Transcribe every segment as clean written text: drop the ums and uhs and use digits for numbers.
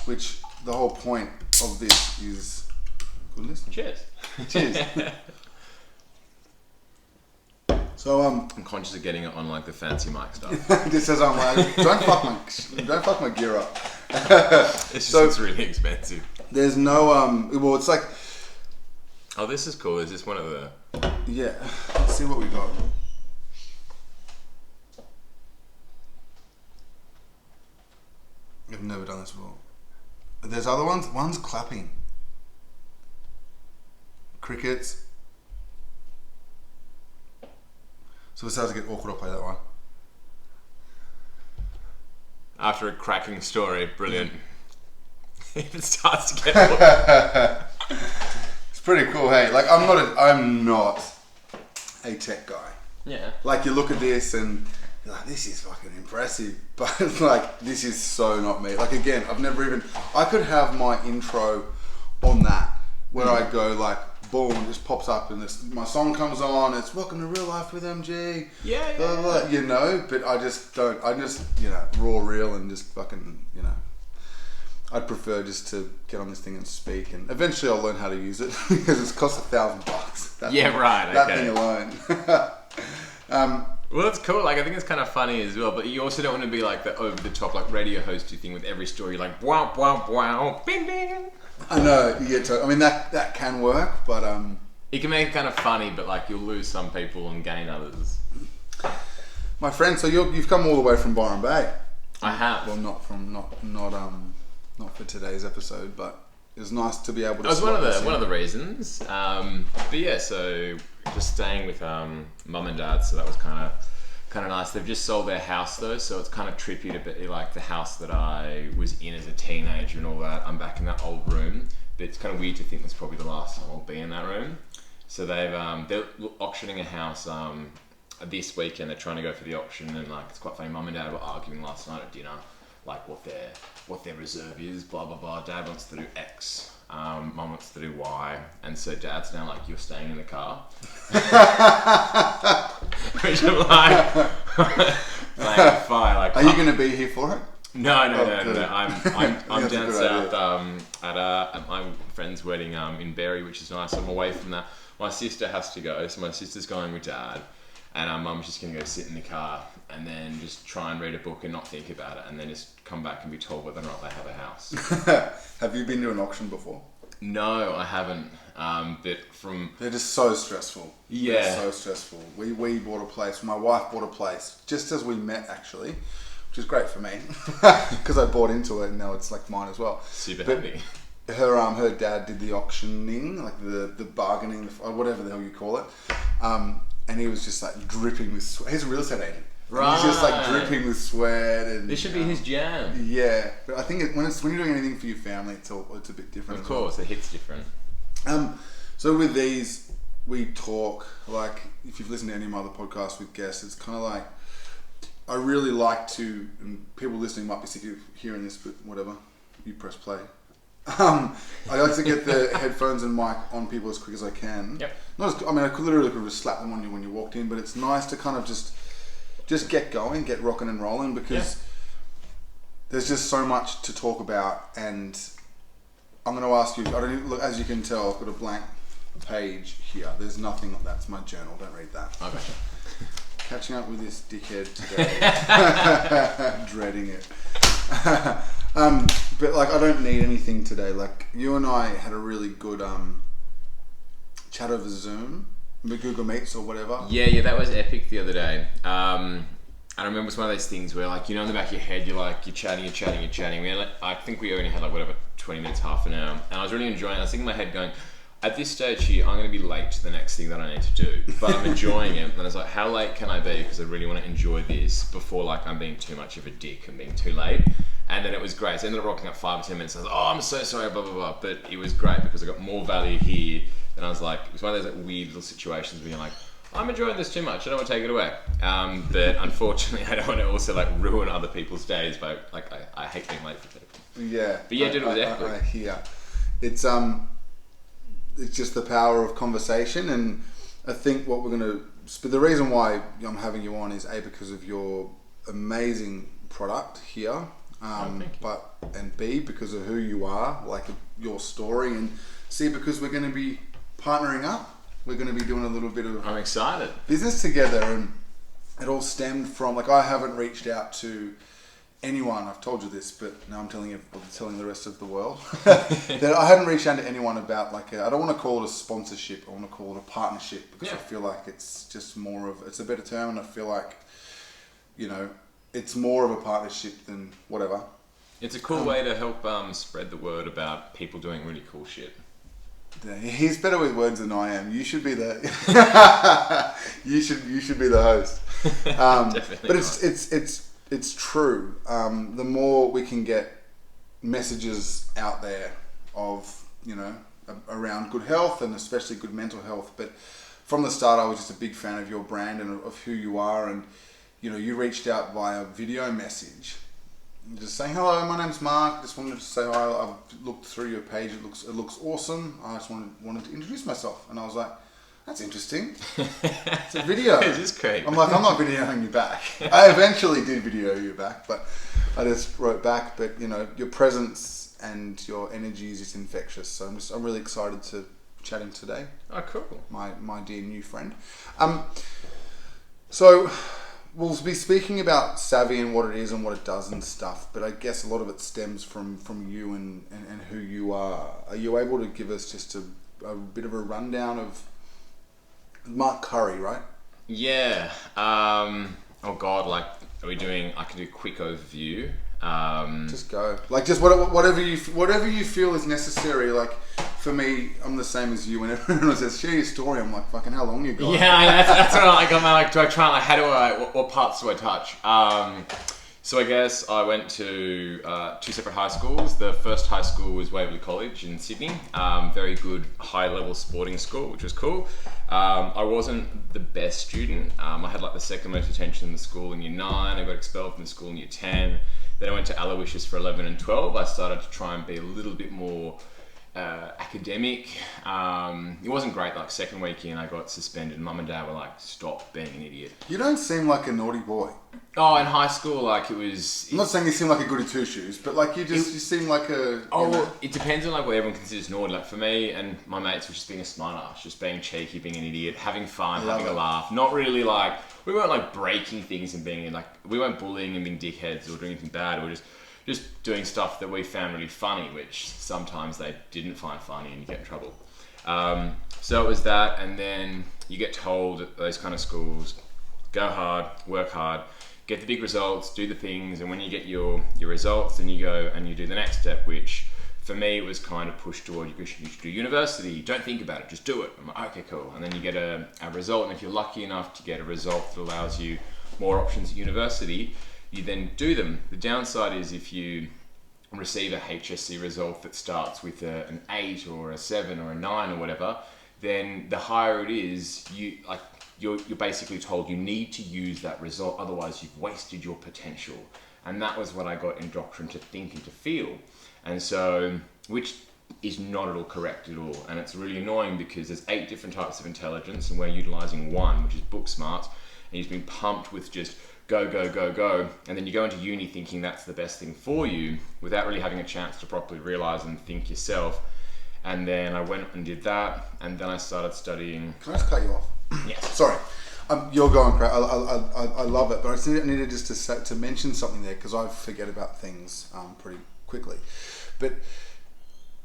which the whole point of this is... Good listening. Cheers. Cheers. So I'm conscious of getting it on like the fancy mic stuff. This says I'm like, don't fuck my gear up. It's just really expensive. There's no well, it's like, oh, this is cool. Is this one of the? Yeah. Let's see what we got. I've never done this before. There's other ones. One's clapping. Crickets. So it starts to get awkward. I'll play that one. After a cracking story, brilliant. If it starts to get awkward. It's pretty cool, hey. Like I'm not a tech guy. Yeah. Like you look at this and you're like, this is fucking impressive, but like this is so not me. Like again, I could have my intro on that where I go like, boom, it just pops up and my song comes on, it's Welcome to Real Life with MG. Yeah. Blah, blah, blah, you know, but I just don't, raw real and just fucking, I'd prefer just to get on this thing and speak, and eventually I'll learn how to use it because it's cost $1,000. That thing alone. Well, it's cool. Like, I think it's kind of funny as well, but you also don't want to be like the over the top, like radio hosty thing with every story, like wow, wow, wow, bing, bing. I know you get to. I mean that can work, but you can make it kind of funny, but like you'll lose some people and gain others. My friend, so you've come all the way from Byron Bay. I have. Well, not for today's episode, but it was nice to be able to. That was one of the reasons. But yeah, so just staying with mum and dad, so that was kind of nice. They've just sold their house though, so it's kind of trippy to be like the house that I was in as a teenager and all that. I'm back in that old room, but it's kind of weird to think that's probably the last time I'll be in that room. So they're auctioning a house this weekend. They're trying to go for the auction, and like it's quite funny. Mum and dad were arguing last night at dinner, like what their reserve is, blah blah blah. Dad wants to do X, mum wants to do Y, and so dad's now like, you're staying in the car. Which I'm like, playing fire. Like, are you going to be here for it? No. I'm down south at my friend's wedding in Berry, which is nice. I'm away from that. My sister has to go, so my sister's going with dad, and our mum's just going to go sit in the car and then just try and read a book and not think about it, and then just come back and be told whether or not they have a house. Have you been to an auction before? No, I haven't. But they're just so stressful. Yeah, they're so stressful. We bought a place. My wife bought a place just as we met, actually, which is great for me because I bought into it and now it's like mine as well. Super happy. Her dad did the auctioning, like the bargaining, whatever the hell you call it, and he was just like dripping with sweat. He's a real estate agent. Right. He's just like dripping with sweat, and this should be his jam. Yeah, but I think when you're doing anything for your family, it's a bit different. Of course, it hits different. So with these, we talk like, if you've listened to any of my other podcasts with guests, it's kind of like, I really like to, and people listening might be sick of hearing this, but whatever, you press play. I like to get the headphones and mic on people as quick as I can. Yep. I could literally just slap them on you when you walked in, but it's nice to kind of just get going, get rocking and rolling, because there's just so much to talk about. And I'm going to ask you, look, as you can tell, I've got a blank page here. There's nothing, that's my journal, don't read that. Okay. Catching up with this dickhead today. Dreading it. But like, I don't need anything today. Like, you and I had a really good chat over Zoom, Google Meets or whatever. Yeah, that was epic the other day. I remember it's one of those things where, like, in the back of your head, you're chatting. I think we only had 20 minutes, half an hour, and I was really enjoying it. I was thinking in my head going, at this stage here, I'm going to be late to the next thing that I need to do, but I'm enjoying it. And I was like, how late can I be? Because I really want to enjoy this before I'm being too much of a dick and being too late. And then it was great. So I ended up rocking up 5 or 10 minutes. I was like, oh, I'm so sorry, blah, blah, blah. But it was great because I got more value here. And I was like, it was one of those weird little situations where you're like, I'm enjoying this too much. I don't want to take it away. But unfortunately, I don't want to also ruin other people's days. But I hate being late for people. Yeah. But yeah, dude, it was epic. I hear. It's just the power of conversation, and I think what we're going to... But the reason why I'm having you on is because of your amazing product here. Thank you. And B, because of who you are, like your story, and C, because we're going to be partnering up. We're going to be doing a little bit of I'm excited. business together, and it all stemmed from, like, I haven't reached out to anyone. I've told you this, but now I'm telling the rest of the world that I hadn't reached out to anyone about, like, I don't want to call it a sponsorship. I want to call it a partnership, because I feel like it's just more of, it's a better term, and I feel like, you know, it's more of a partnership than whatever. It's a cool way to help spread the word about people doing really cool shit. Yeah, he's better with words than I am. You should be the you should be the host. Definitely. But it's true. The more we can get messages out there of, you know, around good health, and especially good mental health. But from the start, I was just a big fan of your brand and of who you are. And, you know, you reached out via video message, just saying, hello, my name's Mark. Just wanted to say hi. I've looked through your page. It looks awesome. I just wanted to introduce myself. And I was like, that's interesting. It's a video. This is great. I'm like, I'm not videoing you back. I eventually did video you back, but I just wrote back. But, you know, your presence and your energy is just infectious. So I'm really excited to chatting today. Oh, cool. My dear new friend. So we'll be speaking about Savvy and what it is and what it does and stuff, but I guess a lot of it stems from you and who you are. Are you able to give us just a bit of a rundown of Mark Curry, right? Yeah. Oh God, like, are we doing? I can do a quick overview. Just go. Like, just whatever you feel is necessary. Like, for me, I'm the same as you. Whenever everyone says share your story, I'm like, fucking, how long you got? Yeah, that's what I got. Like, do I try? Like, how do I? What parts do I touch? So I guess I went to two separate high schools. The first high school was Waverley College in Sydney. Very good high-level sporting school, which was cool. I wasn't the best student. I had like the second most attention in the school in year 9. I got expelled from the school in year 10. Then I went to Aloysius for 11 and 12. I started to try and be a little bit more academic. It wasn't great. Like, second week in, I got suspended. Mum and Dad were like, stop being an idiot. You don't seem like a naughty boy. Oh, in high school, like, it was... I'm not saying you seem like a goody two shoes, but like you seem like a... Oh, well, it depends on like what everyone considers naughty. Like, for me and my mates, was just being a smart ass, just being cheeky, being an idiot, having fun, having a laugh. Not really like... We weren't like breaking things and being like... We weren't bullying and being dickheads or doing anything bad. We were just doing stuff that we found really funny, which sometimes they didn't find funny and you get in trouble. So it was that, and then you get told at those kind of schools, go hard, work hard, get the big results, do the things, and when you get your results, then you go and you do the next step, which for me it was kind of pushed toward you should do university. Don't think about it, just do it. I'm like, okay, cool. And then you get a result, and if you're lucky enough to get a result that allows you more options at university, you then do them. The downside is if you receive a HSC result that starts with an 8 or a 7 or a 9 or whatever, then the higher it is, you're basically told you need to use that result, otherwise you've wasted your potential. And that was what I got indoctrinated to think and to feel. And so, which is not at all correct at all. And it's really annoying because there's 8 different types of intelligence and we're utilizing one, which is book smart. And you've been pumped with just go, go, go, go. And then you go into uni thinking that's the best thing for you without really having a chance to properly realize and think yourself. And then I went and did that. And then I started studying. Can I just cut you off? Yes. Sorry. You're going crazy. I love it, but I just needed just to mention something there because I forget about things pretty quickly. But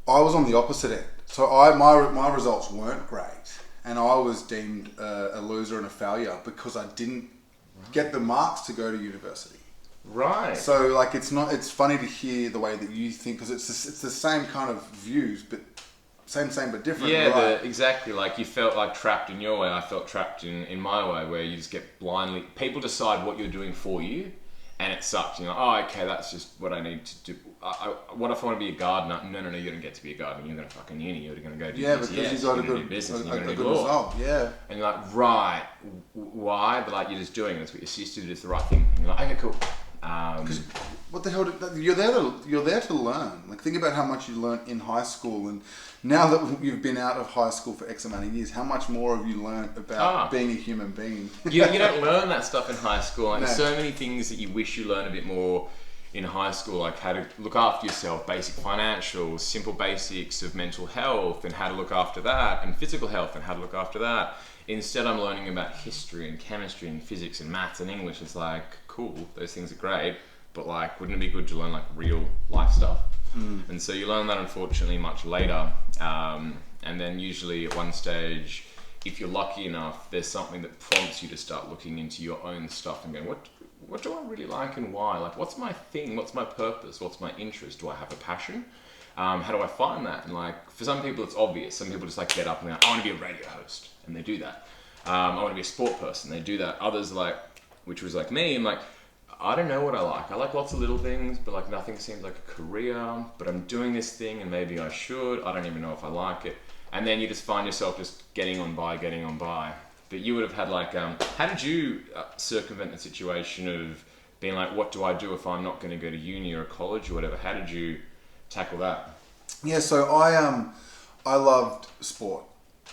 I was on the opposite end. So my results weren't great, and I was deemed a loser and a failure because I didn't get the marks to go to university. Right. So like it's funny to hear the way that you think because it's the same kind of views, but same but different. Yeah, right? Exactly. Like you felt like trapped in your way. I felt trapped in my way, where you just get blindly. People decide what you're doing for you, and it sucks. You're like, oh, okay, that's just what I need to do. What if I want to be a gardener? No, you don't get to be a gardener. You're going to fucking uni. You're going to go do BTS. Because you got a good business. a good result. Yeah. And you're like, right, why? But like you're just doing it. That's what your sister did. It's the right thing. And you're like, okay, cool. Because what the hell? You're there to learn. Like think about how much you learned in high school, and now that you've been out of high school for X amount of years, how much more have you learned about being a human being? you don't learn that stuff in high school. Like, No. There's so many things that you wish you learned a bit more in high school, like how to look after yourself, basic financials, simple basics of mental health and how to look after that, and physical health and how to look after that. Instead, I'm learning about history and chemistry and physics and maths and English. It's like, cool, those things are great, but like, wouldn't it be good to learn like real life stuff? And so you learn that unfortunately much later. And then usually at one stage, if you're lucky enough, there's something that prompts you to start looking into your own stuff and going, what do I really like and why? Like, what's my thing? What's my purpose? What's my interest? Do I have a passion? How do I find that? And like, for some people it's obvious. Some people just like get up and they're like, I want to be a radio host, and they do that. I want to be a sport person, they do that. Others like, which was like me, I'm like, I don't know what I like. I like lots of little things, but like nothing seems like a career, but I'm doing this thing and maybe I should. I don't even know if I like it. And then you just find yourself just getting on by. But you would have had like, how did you circumvent the situation of being like, what do I do if I'm not going to go to uni or college or whatever? How did you tackle that? Yeah, so I loved sport.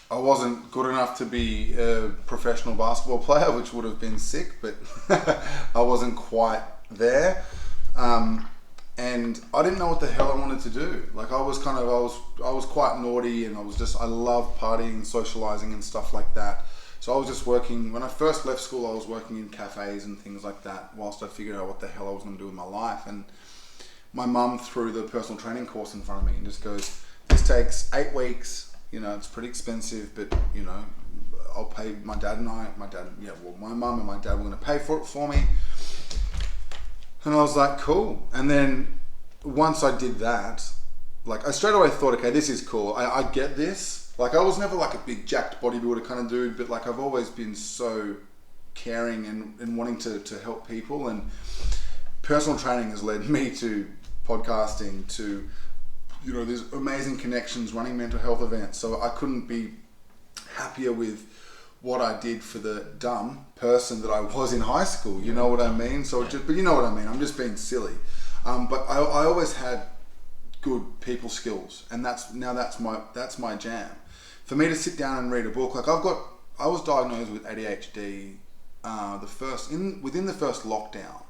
I wasn't good enough to be a professional basketball player, which would have been sick, but I wasn't quite there. And I didn't know what the hell I wanted to do. Like I was quite naughty, and I loved partying, socializing and stuff like that. So I was just working, when I first left school, I was working in cafes and things like that whilst I figured out what the hell I was going to do with my life. And my mum threw the personal training course in front of me and just goes, this takes 8 weeks. You know, it's pretty expensive, but you know, I'll pay my mum and my dad were going to pay for it for me. And I was like, cool. And then once I did that, like I straight away thought, okay, this is cool. I get this. Like I was never like a big jacked bodybuilder kind of dude, but like I've always been so caring and wanting to help people. And personal training has led me to podcasting, to, you know, there's amazing connections, running mental health events. So I couldn't be happier with what I did for the dumb person that I was in high school. You know what I mean? So, but you know what I mean. I'm just being silly. But I always had good people skills, and that's my jam. For me to sit down and read a book, like I was diagnosed with ADHD within the first lockdown.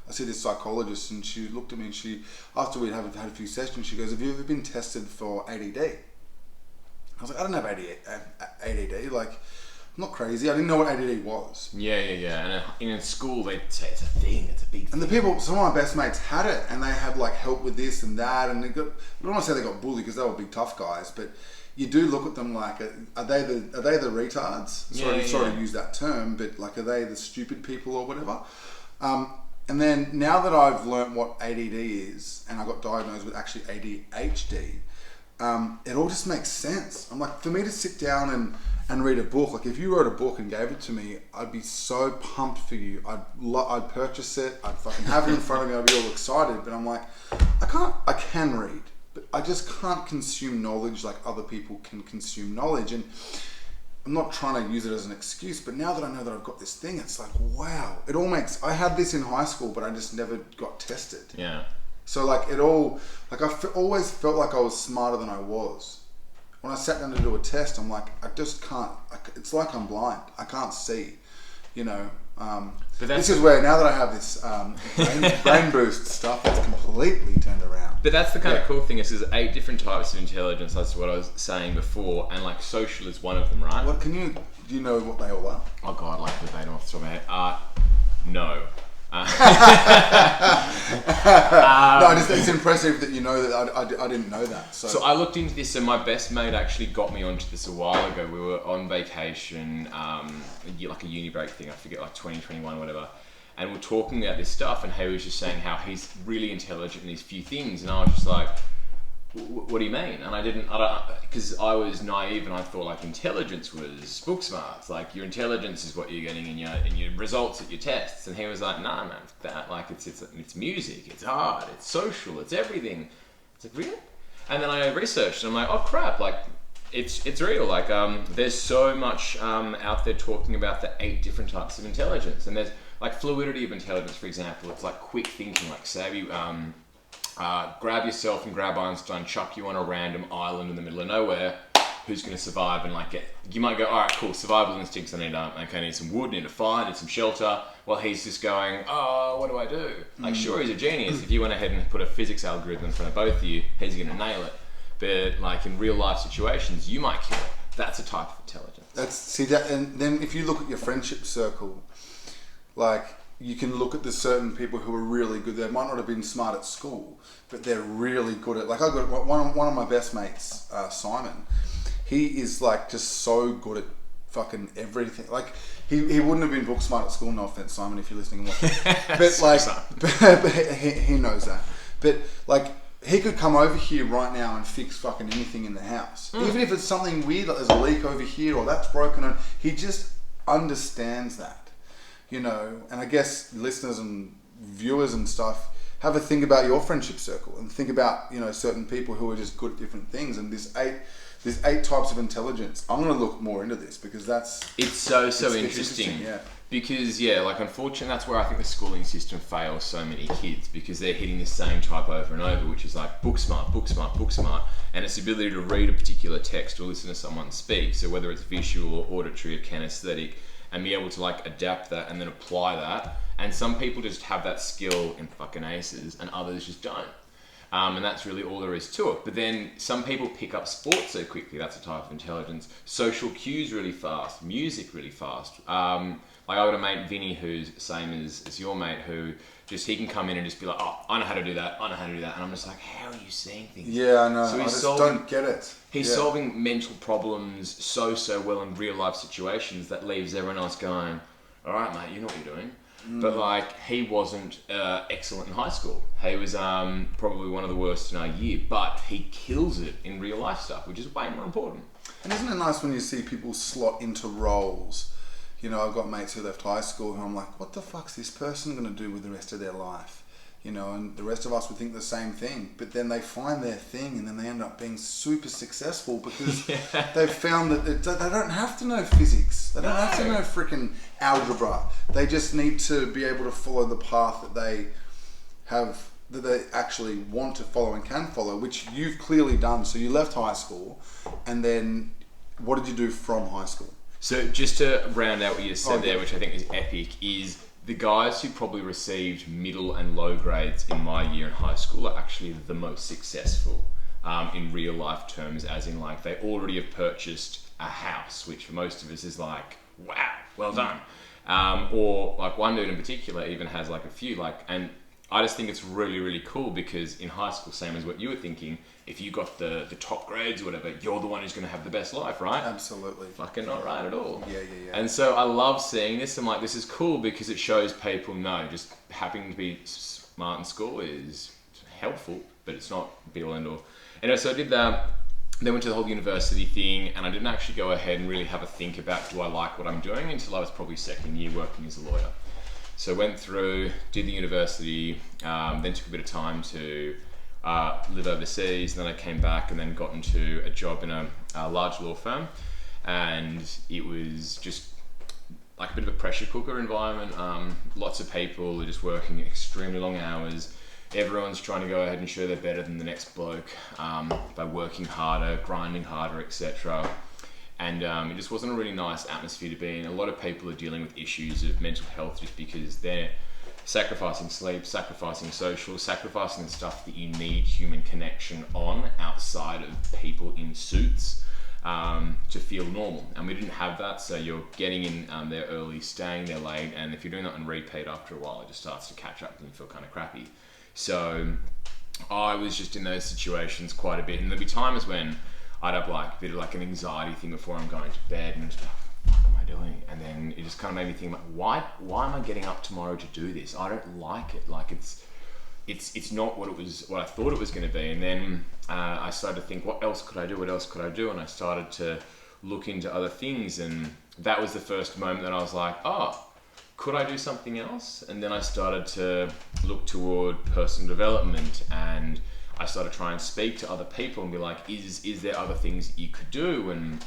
I see this psychologist, and she looked at me, and after we'd had a few sessions, she goes, have you ever been tested for ADD? I was like, I don't have ADD. Like, I'm not crazy. I didn't know what ADD was. Yeah. And in school, they'd say it's a thing, it's a big thing. And some of my best mates had it, and they had like help with this and that, and I don't want to say they got bullied because they were big tough guys, but you do look at them like, are they the retards? Sorry to use that term, but like, are they the stupid people or whatever? And then now that I've learnt what ADD is, and I got diagnosed with actually ADHD, it all just makes sense. I'm like, for me to sit down and read a book, like if you wrote a book and gave it to me, I'd be so pumped for you. I'd purchase it, I'd fucking have it in front of me, I'd be all excited. But I'm like, I can read, but I just can't consume knowledge like other people can consume knowledge. And I'm not trying to use it as an excuse, but now that I know that I've got this thing, it's like, wow, I had this in high school, but I just never got tested. Yeah. So like always felt like I was smarter than I was. When I sat down to do a test, I'm like, I just can't, it's like I'm blind. I can't see, you know. But this is where, now that I have this brain boost stuff, it's completely turned around. But that's the kind of cool thing is there's 8 different types of intelligence. That's what I was saying before, and like social is one of them, right? Do you know what they all are? Oh God, like verbatim off the top of my head. No. It's impressive that you know that. I didn't know that. So I looked into this, and my best mate actually got me onto this a while ago. We were on vacation, like a uni break thing, I forget, like 2021 or whatever. And we're talking about this stuff, and he was just saying how he's really intelligent in these few things, and I was just like, what do you mean? And I don't, because I was naive and I thought like intelligence was book smarts. Like your intelligence is what you're getting in your results at your tests. And he was like, nah, man, that like it's music, it's art, it's social, it's everything. It's like, really? And then I researched, and I'm like, oh crap, like it's real. Like there's so much out there talking about the 8 different types of intelligence, and there's like fluidity of intelligence, for example. It's like quick thinking, like Savvy. Grab yourself and grab Einstein, chuck you on a random island in the middle of nowhere. who's going to survive and like you might go, all right, cool, survival instincts, I need some wood, need a fire, need some shelter. Well, he's just going, oh, what do I do? Like, sure, he's a genius. If you went ahead and put a physics algorithm in front of both of you, he's going to nail it. But like in real life situations, you might kill it. That's a type of intelligence. And then if you look at your friendship circle, like you can look at the certain people who are really good. They might not have been smart at school, but they're really good at. Like I got one of my best mates, Simon. He is like just so good at fucking everything. Like he wouldn't have been book smart at school. No offense, Simon, if you're listening and watching. But like, but he knows that. But like, he could come over here right now and fix fucking anything in the house. Even if it's something weird, like there's a leak over here or that's broken, and he just understands that, you know. And I guess listeners and viewers and stuff, have a think about your friendship circle and think about, you know, certain people who are just good at different things. And there's eight types of intelligence. I'm going to look more into this because it's so interesting. Yeah. Because like unfortunately that's where I think the schooling system fails so many kids, because they're hitting the same type over and over, which is like book smart, and its ability to read a particular text or listen to someone speak. So whether it's visual or auditory or kinesthetic, and be able to like adapt that and then apply that. And some people just have that skill in fucking aces, and others just don't. And that's really all there is to it. But then some people pick up sports so quickly. That's a type of intelligence. Social cues really fast. Music really fast. Like I got a mate, Vinny, who's same as your mate, who just, he can come in and just be like, oh, I know how to do that. And I'm just like, how are you seeing things? Yeah, I know. So I just don't get it. He's solving mental problems so well in real life situations that leaves everyone else going, all right, mate, you know what you're doing. But like, he wasn't excellent in high school. He was probably one of the worst in our year, but he kills it in real life stuff, which is way more important. And isn't it nice when you see people slot into roles? You know, I've got mates who left high school who I'm like, what the fuck's this person going to do with the rest of their life? You know, and the rest of us would think the same thing. But then they find their thing and then they end up being super successful because they've found that they don't have to know physics. They don't have to know freaking algebra. They just need to be able to follow the path that they have, that they actually want to follow and can follow, which you've clearly done. So you left high school, and then what did you do from high school? So just to round out what you said there, which I think is epic, is the guys who probably received middle and low grades in my year in high school are actually the most successful in real life terms, as in like they already have purchased a house, which for most of us is like, wow, well done. Or like one dude in particular even has like a few, like, and I just think it's really cool because in high school, same as what you were thinking, if you got the top grades or whatever, you're the one who's going to have the best life, right? Absolutely. Fucking not right at all. Yeah. And so I love seeing this. I'm like, this is cool because it shows people, no, just happening to be smart in school is helpful, but it's not be all end all. Anyway, so I did that. Then went to the whole university thing, and I didn't actually go ahead and really have a think about, do I like what I'm doing, until I was probably second year working as a lawyer. So went through, did the university, then took a bit of time to live overseas, and then I came back and then got into a job in a large law firm, and it was just like a bit of a pressure cooker environment. Lots of people are just working extremely long hours. Everyone's trying to go ahead and show they're better than the next bloke by working harder, grinding harder, etc. And it just wasn't a really nice atmosphere to be in. A lot of people are dealing with issues of mental health just because they're sacrificing sleep, sacrificing social, sacrificing the stuff that you need human connection on outside of people in suits to feel normal. And we didn't have that, so you're getting in there early, staying there late, and if you're doing that on repeat after a while, it just starts to catch up and you feel kind of crappy. So I was just in those situations quite a bit, and there'd be times when I'd have like a bit of like an anxiety thing before I'm going to bed, and just like, what am I doing? And then it just kind of made me think, like, why am I getting up tomorrow to do this? I don't like it. Like it's not what I thought it was going to be. And then I started to think, what else could I do? And I started to look into other things, and that was the first moment that I was like, oh, could I do something else? And then I started to look toward personal development, and I started trying to speak to other people and be like, is there other things that you could do? And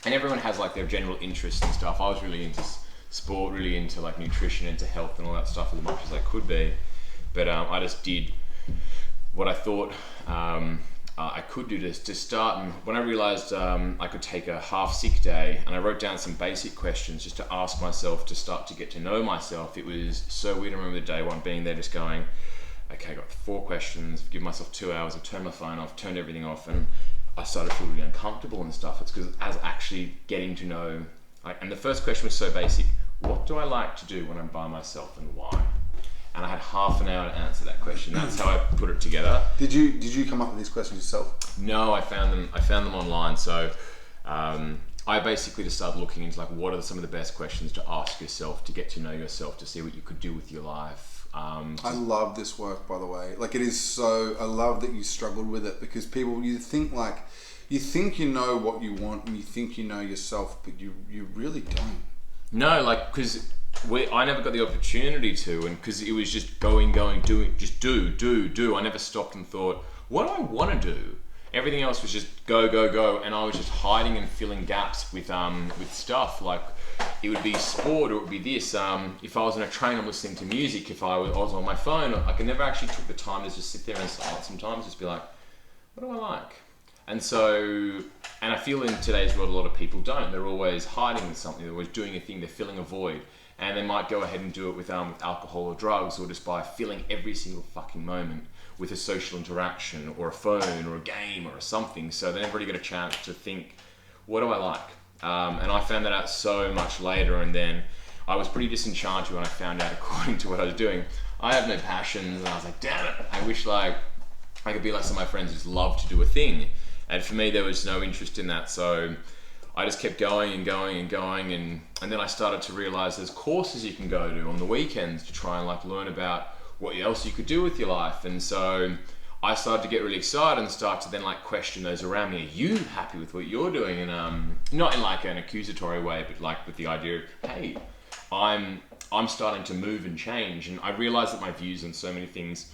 everyone has like their general interests and stuff. I was really into sport, really into like nutrition, into health and all that stuff as much as I could be. But I just did what I thought I could do this to start. And when I realized I could take a half sick day, and I wrote down some basic questions just to ask myself to start to get to know myself, it was so weird. I remember the day one being there just going, okay, I got 4 questions, give myself 2 hours, I turned my phone off, turned everything off, and I started to feel really uncomfortable and stuff. It's because as actually getting to know, and the first question was so basic, what do I like to do when I'm by myself and why? And I had half an hour to answer that question. That's how I put it together. Did you come up with these questions yourself? No, I found them online. So I basically just started looking into like what are some of the best questions to ask yourself to get to know yourself, to see what you could do with your life. I love this work, by the way. Like, it is so, I love that you struggled with it, because people, you think you know what you want and you think you know yourself, but you really don't. No, like, because I never got the opportunity to, and because it was just going, doing, just do. I never stopped and thought, what do I want to do? Everything else was just go, and I was just hiding and filling gaps with stuff. Like, it would be sport, or it would be this. If I was on a train, I'm listening to music. If I was on my phone, I never actually took the time to just sit there in silence sometimes, just be like, what do I like? And so, and I feel in today's world, a lot of people don't. They're always hiding something. They're always doing a thing. They're filling a void. And they might go ahead and do it with alcohol or drugs, or just by filling every single fucking moment with a social interaction or a phone or a game or something. So they never really get a chance to think, what do I like? And I found that out so much later, and then I was pretty disenchanted when I found out, according to what I was doing, I have no passions, and I was like, damn it, I wish like I could be like some of my friends who just love to do a thing. And for me, there was no interest in that, so I just kept going, and then I started to realize there's courses you can go to on the weekends to try and like learn about what else you could do with your life. And so I started to get really excited and start to then like question those around me. Are you happy with what you're doing? And not in like an accusatory way, but like with the idea of, hey, I'm starting to move and change. And I realized that my views on so many things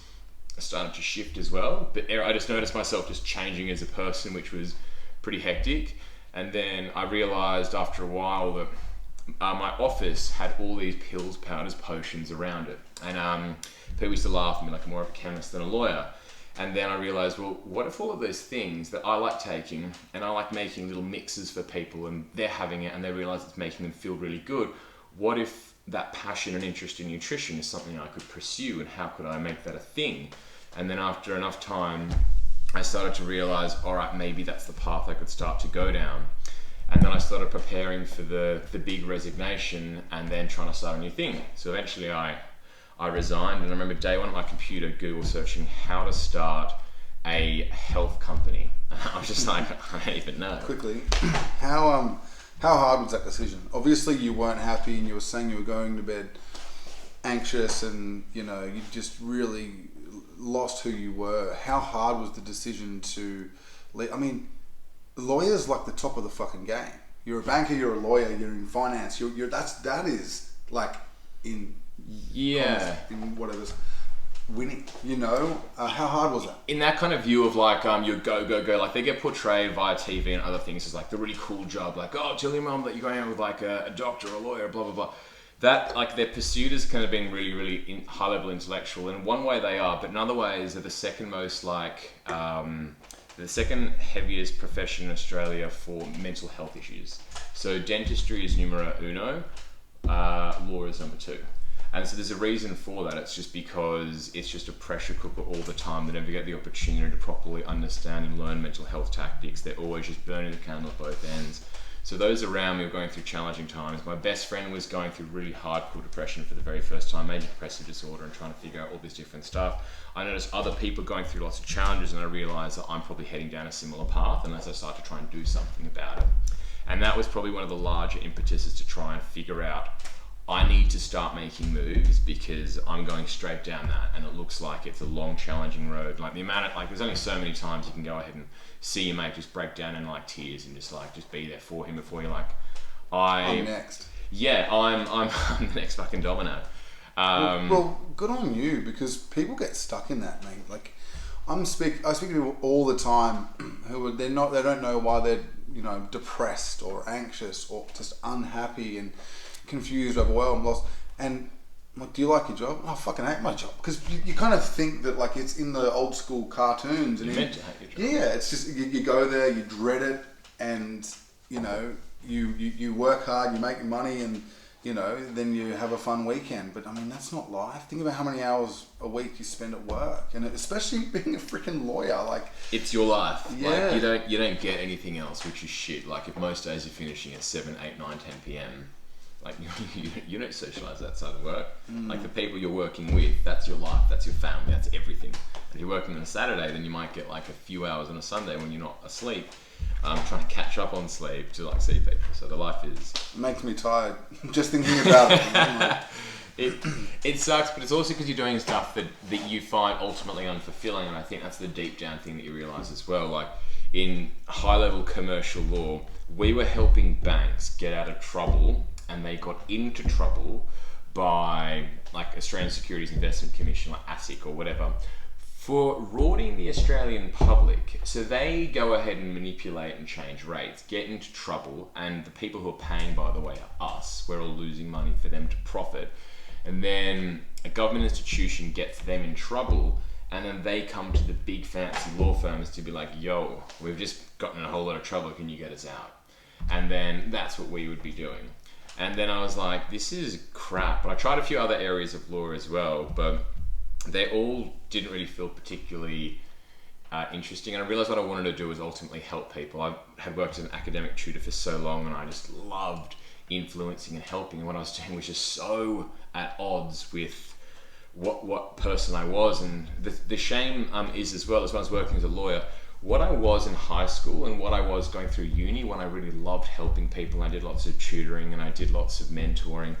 started to shift as well. But I just noticed myself just changing as a person, which was pretty hectic. And then I realized after a while that my office had all these pills, powders, potions around it. And people used to laugh at me like I'm more of a chemist than a lawyer. And then I realized, well, what if all of those things that I like taking, and I like making little mixes for people, and they're having it and they realize it's making them feel really good, what if that passion and interest in nutrition is something I could pursue, and how could I make that a thing? And then after enough time, I started to realize, all right, maybe that's the path I could start to go down. And then I started preparing for the big resignation, and then trying to start a new thing. So eventually I resigned, and I remember day one at my computer Google searching how to start a health company. I was just like, I don't even know. Quickly, how hard was that decision? Obviously you weren't happy, and you were saying you were going to bed anxious, and you just really lost who you were. How hard was the decision to leave? I mean, lawyers like the top of the fucking game. You're a banker, you're a lawyer, you're in finance, that is like in whatever's winning, how hard was that? In that kind of view of like you go, like they get portrayed via TV and other things as like the really cool job, like, oh, tell your mum that you're going out with like a doctor or a lawyer, blah blah blah. That like they're pursued as kind of being really high level intellectual. In one way they are, but in other ways they're the second most like the second heaviest profession in Australia for mental health issues. So dentistry is numero uno, law is number 2. And so there's a reason for that. It's just because it's just a pressure cooker all the time. They never get the opportunity to properly understand and learn mental health tactics. They're always just burning the candle at both ends. So those around me were going through challenging times. My best friend was going through really hardcore depression for the very first time, major depressive disorder, and trying to figure out all this different stuff. I noticed other people going through lots of challenges, and I realized that I'm probably heading down a similar path, and as I started to try and do something about it. And that was probably one of the larger impetuses to try and figure out, I need to start making moves because I'm going straight down that, and it looks like it's a long, challenging road. Like the amount of, like, there's only so many times you can go ahead and see your mate just break down in like tears and just be there for him before you're like, I'm next. Yeah, I'm the next fucking domino. Well, good on you, because people get stuck in that, mate. Like, I speak to people all the time who they don't know why they're depressed or anxious or just unhappy and confused, overwhelmed, lost, and What, do you like your job? Oh, I fucking hate my job. Because you kind of think that like it's in the old school cartoons. And You're meant to hate your job. Yeah, it's just you go there, you dread it, and you know you work hard, you make your money, and you know then you have a fun weekend. But I mean that's not life. Think about how many hours a week you spend at work, and especially being a freaking lawyer. Like it's your life. Yeah. Like you don't get anything else, which is shit. Like if most days you're finishing at 7, 8, 9, 10 p.m. Like you don't socialise outside of work. Like the people you're working with, that's your life, that's your family, that's everything. And if you're working on a Saturday, then you might get like a few hours on a Sunday when you're not asleep, trying to catch up on sleep to like see people. So the life is... It makes me tired just thinking about it. It sucks, but it's also because you're doing stuff that you find ultimately unfulfilling, and I think that's the deep down thing that you realise as well. Like in high level commercial law, we were helping banks get out of trouble, and they got into trouble by like Australian Securities Investment Commission, like ASIC or whatever, for rorting the Australian public. So they go ahead and manipulate and change rates, get into trouble, and the people who are paying, by the way, are us. We're all losing money for them to profit. And then a government institution gets them in trouble, and then they come to the big fancy law firms to be like, yo, we've just gotten in a whole lot of trouble, can you get us out? And then that's what we would be doing. And then I was like, this is crap. But I tried a few other areas of law as well, but they all didn't really feel particularly interesting. And I realized what I wanted to do was ultimately help people. I had worked as an academic tutor for so long, and I just loved influencing and helping. And what I was doing was just so at odds with what person I was. And the shame is as well as when I was working as a lawyer, what I was in high school and what I was going through uni when I really loved helping people, and I did lots of tutoring and I did lots of mentoring,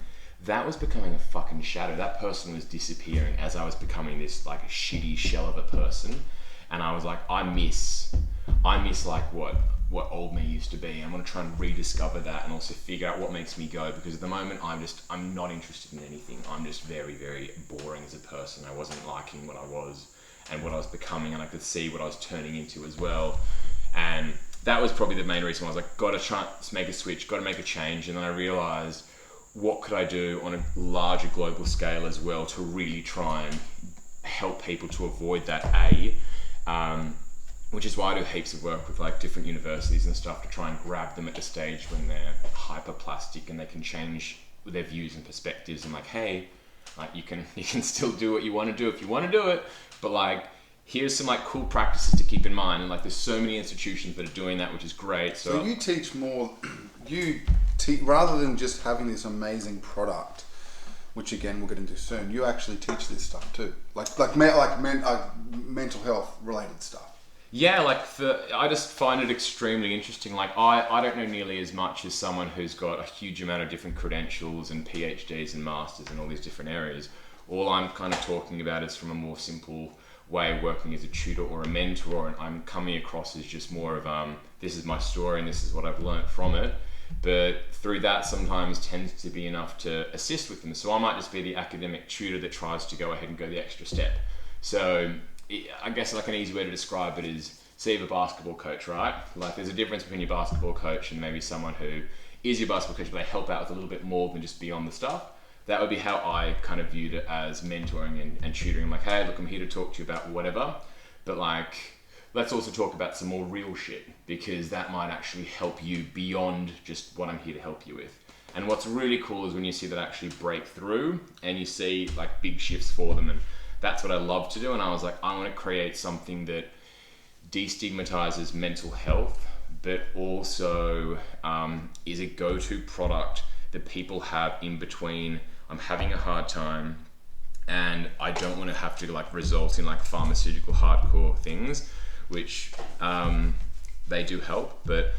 that was becoming a fucking shadow. That person was disappearing as I was becoming this like a shitty shell of a person. And I was like, I miss like what old me used to be. I'm gonna try and rediscover that and also figure out what makes me go, because at the moment I'm not interested in anything. I'm just very, very boring as a person. I wasn't liking what I was and what I was becoming, and I could see what I was turning into as well. And that was probably the main reason why I was like, gotta try to make a switch, gotta make a change. And then I realized, what could I do on a larger global scale as well to really try and help people to avoid that which is why I do heaps of work with like different universities and stuff to try and grab them at the stage when they're hyperplastic and they can change their views and perspectives, and like, hey, like you can still do what you want to do if you want to do it, but like here's some like cool practices to keep in mind. And like there's so many institutions that are doing that, which is great. So you teach more, rather than just having this amazing product, which again we'll get into soon, you actually teach this stuff too, like mental health related stuff. Yeah, like I just find it extremely interesting. Like I don't know nearly as much as someone who's got a huge amount of different credentials and PhDs and masters in all these different areas. All I'm kind of talking about is from a more simple way of working as a tutor or a mentor, and I'm coming across as just more of this is my story and this is what I've learnt from it. But through that sometimes tends to be enough to assist with them. So I might just be the academic tutor that tries to go ahead and go the extra step. So I guess like an easy way to describe it is, say you're a basketball coach, right? Like there's a difference between your basketball coach and maybe someone who is your basketball coach, but they help out with a little bit more than just be on the stuff. That would be how I kind of viewed it as mentoring and tutoring. I'm like, hey, look, I'm here to talk to you about whatever, but like, let's also talk about some more real shit, because that might actually help you beyond just what I'm here to help you with. And what's really cool is when you see that actually break through and you see like big shifts for them. And that's what I love to do. And I was like, I want to create something that destigmatizes mental health, but also is a go-to product that people have in between I'm having a hard time and I don't want to have to like result in like pharmaceutical hardcore things, which they do help, but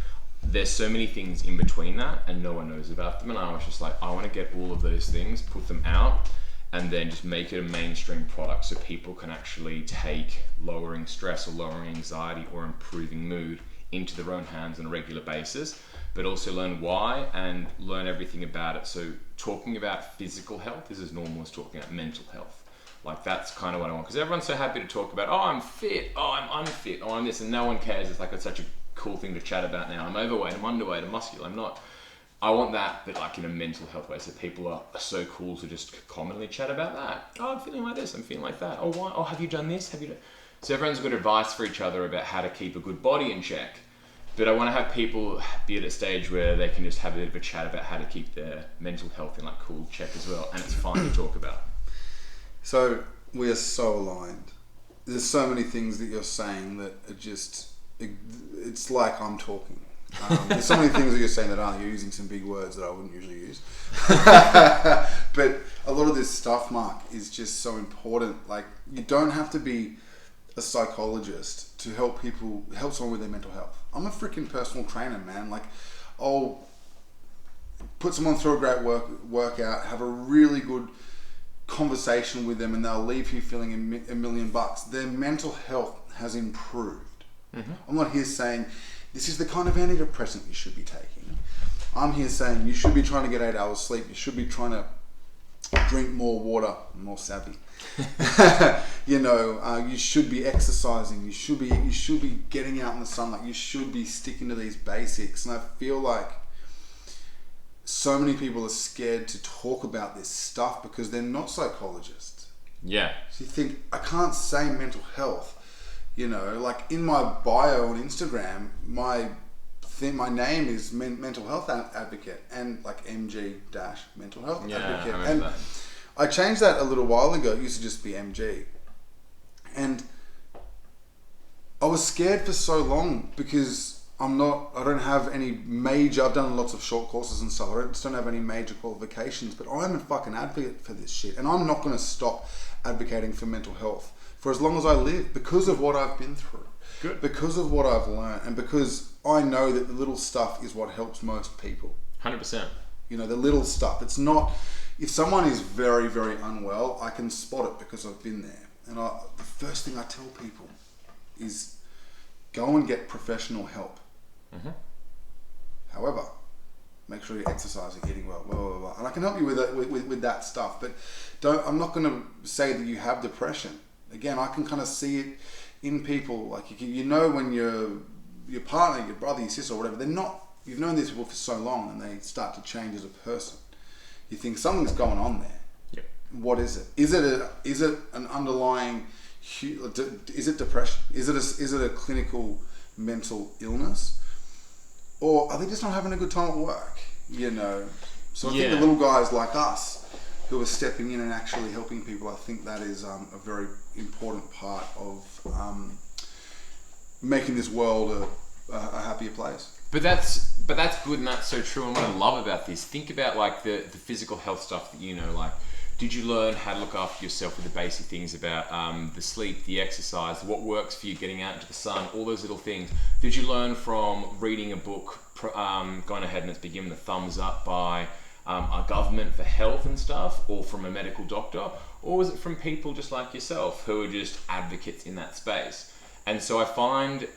there's so many things in between that and no one knows about them. And I was just like, I want to get all of those things, put them out, and then just make it a mainstream product so people can actually take lowering stress or lowering anxiety or improving mood into their own hands on a regular basis, but also learn why and learn everything about it. So talking about physical health is as normal as talking about mental health. Like that's kind of what I want, because everyone's so happy to talk about, oh, I'm fit, oh, I'm unfit, oh, I'm this, and no one cares. It's like it's such a cool thing to chat about now. I'm overweight, I'm underweight, I'm muscular, I'm not. I want that, but like in a mental health way. So people are so cool to just commonly chat about that. Oh, I'm feeling like this. I'm feeling like that. Oh, why? Oh, have you done this? Have you done? So everyone's got advice for each other about how to keep a good body in check. But I want to have people be at a stage where they can just have a bit of a chat about how to keep their mental health in like cool check as well, and it's fine to talk about. So we are so aligned. There's so many things that you're saying that are just, it's like I'm talking. There's so many things that you're saying that you're using some big words that I wouldn't usually use. But a lot of this stuff, Mark, is just so important. Like, you don't have to be a psychologist to help someone with their mental health. I'm a freaking personal trainer, man. Like, I'll put someone through a great workout, have a really good conversation with them, and they'll leave you feeling $1 million. Their mental health has improved. Mm-hmm. I'm not here saying this is the kind of antidepressant you should be taking. I'm here saying you should be trying to get 8 hours sleep. You should be trying to drink more water, more savvy. You should be exercising. You should be getting out in the sunlight. You should be sticking to these basics. And I feel like so many people are scared to talk about this stuff because they're not psychologists. Yeah. So you think, I can't say mental health. Like in my bio on Instagram, my name is mental health advocate, and like MG mental health advocate. I and that. I changed that a little while ago. It used to just be MG. And I was scared for so long because I don't have any major, I've done lots of short courses and stuff. I just don't have any major qualifications, but I'm a fucking advocate for this shit. And I'm not going to stop advocating for mental health for as long as I live, because of what I've been through. Good. Because of what I've learned, and because I know that the little stuff is what helps most people. 100%. The little stuff. It's not, if someone is very, very unwell, I can spot it because I've been there. And the first thing I tell people is go and get professional help. Mm-hmm. However, make sure you're exercising, eating well, blah, blah, blah. And I can help you with that stuff, but I'm not going to say that you have depression. Again, I can kind of see it in people. Like, when your partner, your brother, your sister, or whatever, you've known these people for so long and they start to change as a person. You think something's going on there. Yep. What is it? Is it an underlying, is it depression? Is it a clinical mental illness? Or are they just not having a good time at work? So I think the little guys like us who are stepping in and actually helping people, I think that is a very important part of making this world a happier place. But that's good, and that's so true. And what I love about this, think about like the physical health stuff that like, did you learn how to look after yourself with the basic things about the sleep, the exercise, what works for you, getting out into the sun, all those little things? Did you learn from reading a book, going ahead and it's been given the thumbs up by our government for health and stuff, or from a medical doctor, or was it from people just like yourself who are just advocates in that space? And so I find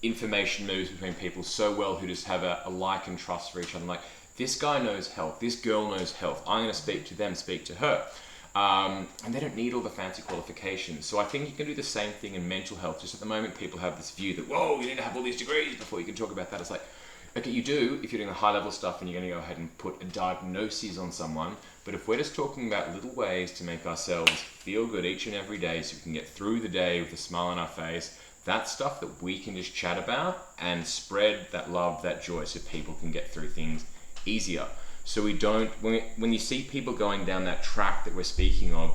information moves between people so well who just have a like and trust for each other. Like, this guy knows health, this girl knows health, I'm going to speak to them, speak to her. And they don't need all the fancy qualifications. So I think you can do the same thing in mental health. Just at the moment, people have this view that, whoa, you need to have all these degrees before you can talk about that. It's like, okay, you do if you're doing the high level stuff and you're going to go ahead and put a diagnosis on someone. But if we're just talking about little ways to make ourselves feel good each and every day so we can get through the day with a smile on our face, that's stuff that we can just chat about and spread that love, that joy, so people can get through things easier. So we don't, when you see people going down that track that we're speaking of,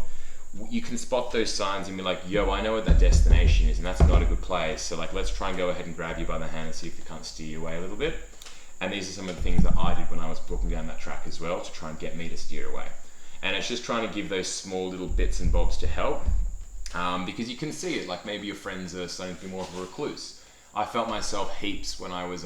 you can spot those signs and be like, yo, I know what that destination is, and that's not a good place. So like, let's try and go ahead and grab you by the hand and see if we can't steer you away a little bit. And these are some of the things that I did when I was walking down that track as well, to try and get me to steer away. And it's just trying to give those small little bits and bobs to help. Because you can see it, like maybe your friends are starting to be more of a recluse. I felt myself heaps when I was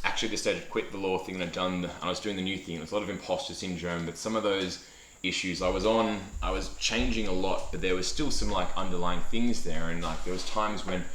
actually decided to quit the law thing and I was doing the new thing. It was a lot of imposter syndrome, but some of those issues I was changing a lot, but there was still some like underlying things there, and like there was times when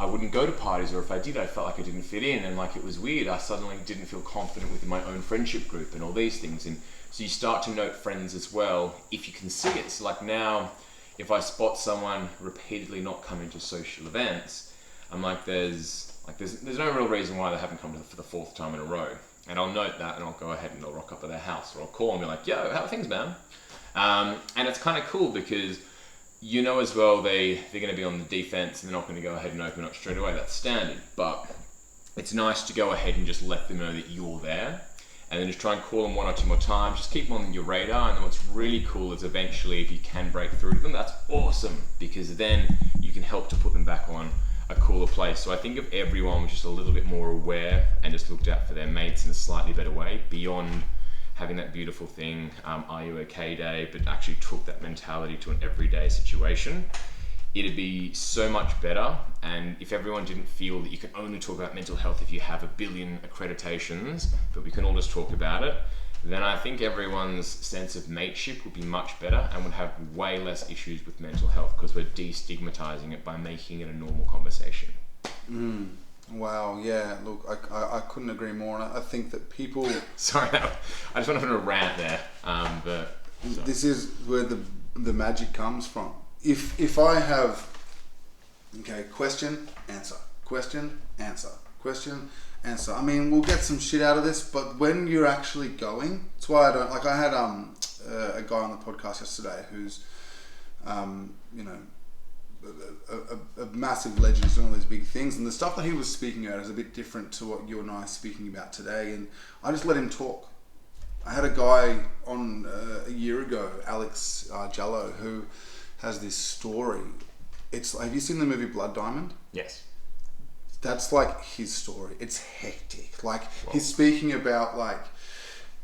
I wouldn't go to parties, or if I did, I felt like I didn't fit in, and like it was weird. I suddenly didn't feel confident within my own friendship group and all these things. And so you start to note friends as well if you can see it. So like now, if I spot someone repeatedly not coming to social events, I'm like, there's no real reason why they haven't come to for the fourth time in a row. And I'll note that, and I'll go ahead and I'll rock up at their house, or I'll call and be like, yo, how are things, man? And it's kind of cool because you know as well they're going to be on the defense and they're not going to go ahead and open up straight away. That's standard. But it's nice to go ahead and just let them know that you're there. And then just try and call them 1 or 2 more times. Just keep them on your radar. And then what's really cool is eventually, if you can break through to them, that's awesome. Because then you can help to put them back on a cooler place. So I think if everyone was just a little bit more aware and just looked out for their mates in a slightly better way, beyond having that beautiful thing, are you okay day, but actually took that mentality to an everyday situation, it'd be so much better. And if everyone didn't feel that you can only talk about mental health if you have 1 billion accreditations, but we can all just talk about it, then I think everyone's sense of mateship would be much better and would have way less issues with mental health because we're destigmatizing it by making it a normal conversation. Wow, yeah, look, I couldn't agree more. And I think that people... Sorry, I just went off on a rant there, but... Sorry. This is where the magic comes from. If I have, okay, question, answer, question, answer, question, answer. I mean, we'll get some shit out of this, but when you're actually going, it's why I don't, like I had a guy on the podcast yesterday who's, you know, a massive legend, is doing all these big things, and the stuff that he was speaking about is a bit different to what you and I are speaking about today, and I just let him talk. I had a guy on a year ago, Alex Jallo, who has this story. It's, have you seen the movie Blood Diamond? Yes. That's like his story. It's hectic. Like, he's speaking about like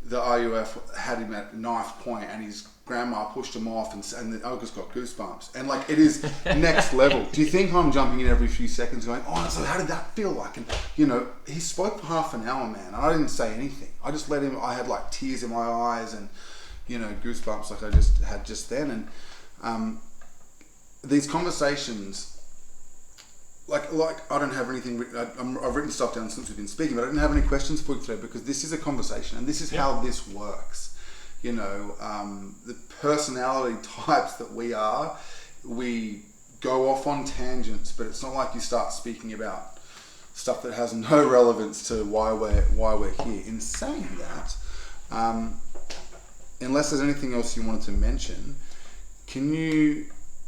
the RUF had him at knife point and his grandma pushed him off and the uncle's got goosebumps. And like, it is next level. Do you think I'm jumping in every few seconds going, oh, so how did that feel like? And you know, he spoke for half an hour, man. And I didn't say anything. I just let him, I had like tears in my eyes and, you know, goosebumps like I just had just then. And these conversations, like I don't have anything written. I've written stuff down since we've been speaking, but I didn't have any questions for you today because this is a conversation and this is how this works. You know, the personality types that we are, we go off on tangents, but it's not like you start speaking about stuff that has no relevance to why we're here. In saying that, unless there's anything else you wanted to mention,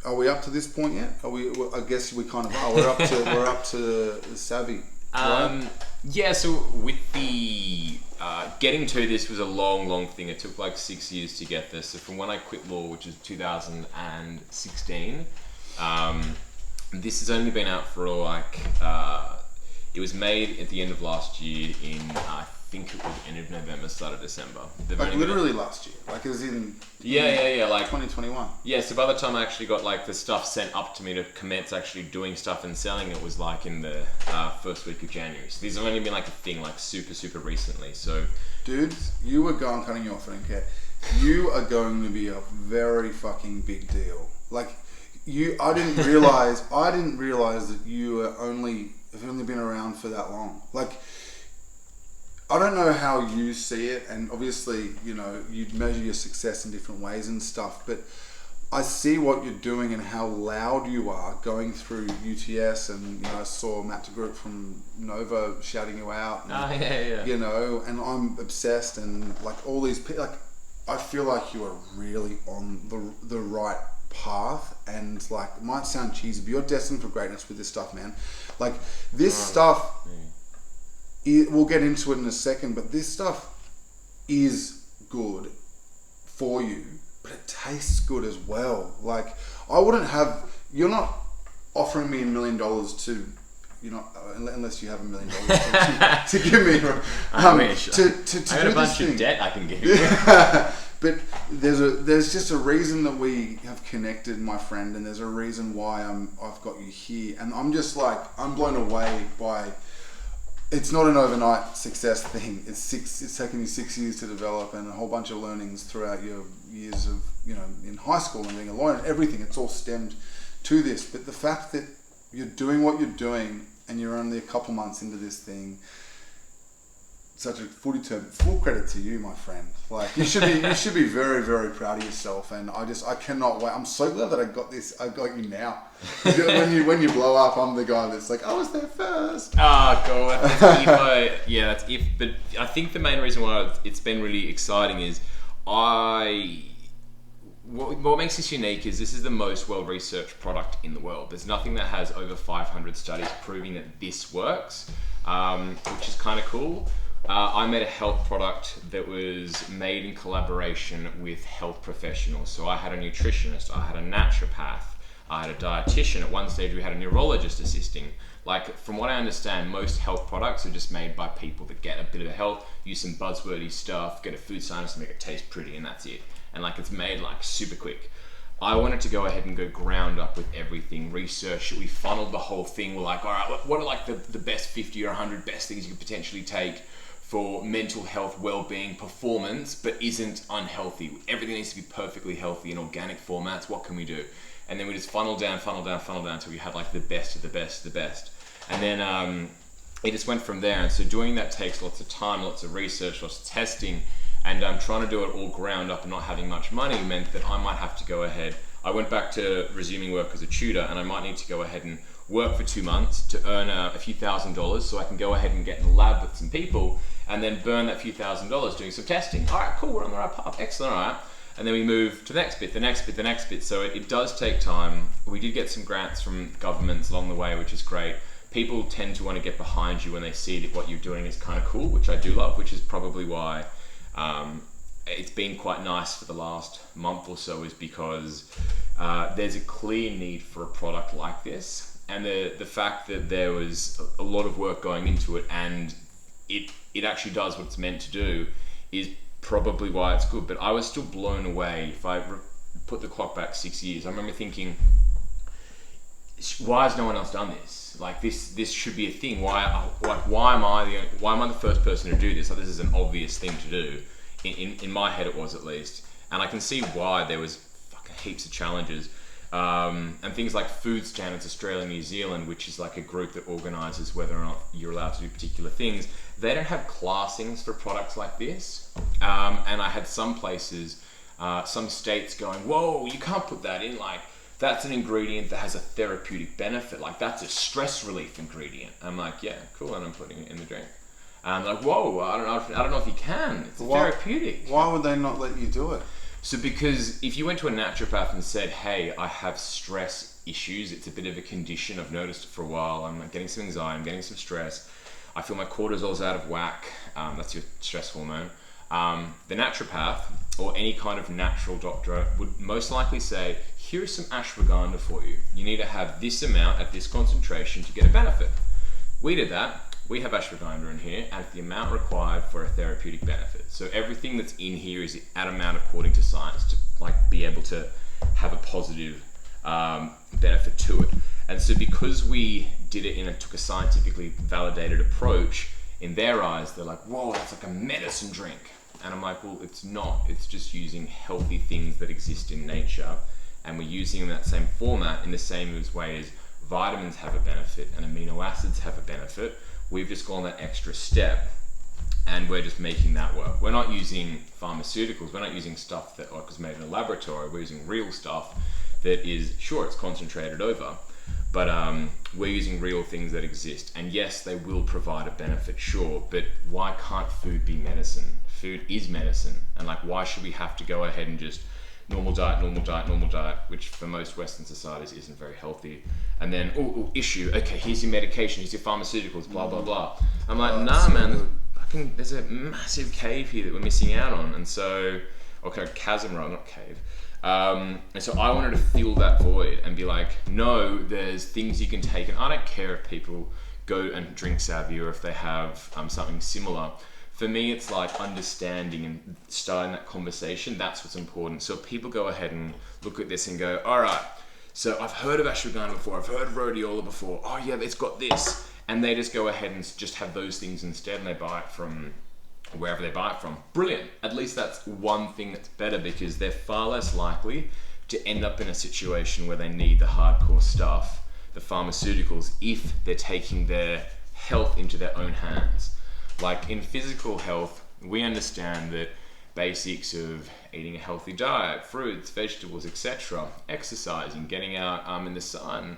are we up to this point yet? I guess we kind of are. We're up to the Savvy. Right? Yeah. So with the getting to this was a long thing. It took like 6 years to get this. So from when I quit law, which is 2016, this has only been out for like it was made at the end of last year in I think it was end of November, start of December. Like literally last year, like it was in like 2021. Yeah, so by the time I actually got like the stuff sent up to me to commence actually doing stuff and selling it was like in the first week of January. So these have only been like a thing like super recently. So, dudes, you are going, cutting you off, I don't care. You are going to be a very fucking big deal. Like I didn't realize that you have only been around for that long. Like, I don't know how you see it, and obviously, you know, you measure your success in different ways and stuff, but I see what you're doing and how loud you are going through UTS, and you know, I saw Matt DeGroot from Nova shouting you out. And, you know, and I'm obsessed, and like all these people, like I feel like you are really on the right path, and like it might sound cheesy, but you're destined for greatness with this stuff, man. Like this stuff. We'll get into it in a second, but this stuff is good for you, but it tastes good as well. Like, I wouldn't have, you're not offering me $1 million to, you know, unless you have $1 million to give me. I wish. To I got a bunch of debt I can give you. But there's just a reason that we have connected, my friend, and there's a reason why I've got you here. And I'm just like, I'm blown away by, it's not an overnight success thing. It's taken you 6 years to develop, and a whole bunch of learnings throughout your years of, you know, in high school and being a lawyer and everything. It's all stemmed to this. But the fact that you're doing what you're doing and you're only a couple months into this thing, such a footy term. Full credit to you, my friend. Like you should be very, very proud of yourself. And I cannot wait. I'm so glad that I got you now. When you blow up, I'm the guy that's like, I was there first. Ah, God. That's if. But I think the main reason why it's been really exciting is what makes this unique is this is the most well-researched product in the world. There's nothing that has over 500 studies proving that this works, which is kind of cool. I made a health product that was made in collaboration with health professionals. So I had a nutritionist, I had a naturopath, I had a dietitian. At one stage we had a neurologist assisting. Like, from what I understand, most health products are just made by people that get a bit of health, use some buzzwordy stuff, get a food scientist to make it taste pretty, and that's it. And like, it's made like super quick. I wanted to go ahead and go ground up with everything, research it. We funneled the whole thing. We're like, all right, what are like the best 50 or 100 best things you could potentially take for mental health, well-being, performance, but isn't unhealthy? Everything needs to be perfectly healthy in organic formats. What can we do? And then we just funnel down until we had like the best of the best of the best. And then it just went from there. And so doing that takes lots of time, lots of research, lots of testing. And trying to do it all ground up and not having much money meant that I might have to go ahead. I went back to resuming work as a tutor, and I might need to go ahead and work for 2 months to earn a few $1,000s so I can go ahead and get in the lab with some people and then burn that few $1,000s doing some testing. All right, cool, we're on the right path. Excellent, all right. And then we move to the next bit, the next bit, the next bit. So it does take time. We did get some grants from governments along the way, which is great. People tend to want to get behind you when they see that what you're doing is kind of cool, which I do love, which is probably why it's been quite nice for the last month or so, is because there's a clear need for a product like this. And the fact that there was a lot of work going into it and it actually does what it's meant to do is probably why it's good. But I was still blown away. If I put the clock back 6 years, I remember thinking, why has no one else done this? Like this should be a thing. Why am I the first person to do this? Like, this is an obvious thing to do. In my head, it was, at least. And I can see why there was fucking heaps of challenges. And things like Food Standards Australia, New Zealand, which is like a group that organises whether or not you're allowed to do particular things, they don't have classings for products like this. And I had some places, some states going, whoa, you can't put that in, like, that's an ingredient that has a therapeutic benefit, like that's a stress relief ingredient. I'm like, yeah, cool, and I'm putting it in the drink. And I'm like, whoa, I don't know if you can. It's therapeutic. Why would they not let you do it? So because if you went to a naturopath and said, hey, I have stress issues, it's a bit of a condition, I've noticed it for a while, I'm getting some anxiety, I'm getting some stress, I feel my cortisol's out of whack, that's your stress hormone. The naturopath or any kind of natural doctor would most likely say, here's some ashwagandha for you. You need to have this amount at this concentration to get a benefit. We did that. We have ashwagandha in here at the amount required for a therapeutic benefit. So everything that's in here is at amount according to science to like be able to have a positive benefit to it. And so because we did it took a scientifically validated approach, in their eyes, they're like, whoa, that's like a medicine drink. And I'm like, well, it's not. It's just using healthy things that exist in nature, and we're using them in that same format in the same way as vitamins have a benefit and amino acids have a benefit. We've just gone that extra step, and we're just making that work. We're not using pharmaceuticals. We're not using stuff that was made in a laboratory. We're using real stuff that is, sure, it's concentrated over, but we're using real things that exist. And yes, they will provide a benefit, sure, but why can't food be medicine? Food is medicine. And like, why should we have to go ahead and just normal diet, which for most Western societies isn't very healthy. And then, issue, okay, here's your medication, here's your pharmaceuticals, blah, blah, blah. I'm like, nah, man, there's a massive cave here that we're missing out on. And so, okay, chasm, right, not cave. And so I wanted to fill that void and be like, no, there's things you can take. And I don't care if people go and drink Savvy or if they have something similar. For me, it's like understanding and starting that conversation. That's what's important. So people go ahead and look at this and go, all right, so I've heard of ashwagandha before. I've heard of rhodiola before. Oh yeah, it's got this. And they just go ahead and just have those things instead, and they buy it from wherever they buy it from. Brilliant. At least that's one thing that's better, because they're far less likely to end up in a situation where they need the hardcore stuff, the pharmaceuticals, if they're taking their health into their own hands. Like in physical health, we understand that basics of eating a healthy diet, fruits, vegetables, etc., exercising, getting out in the sun,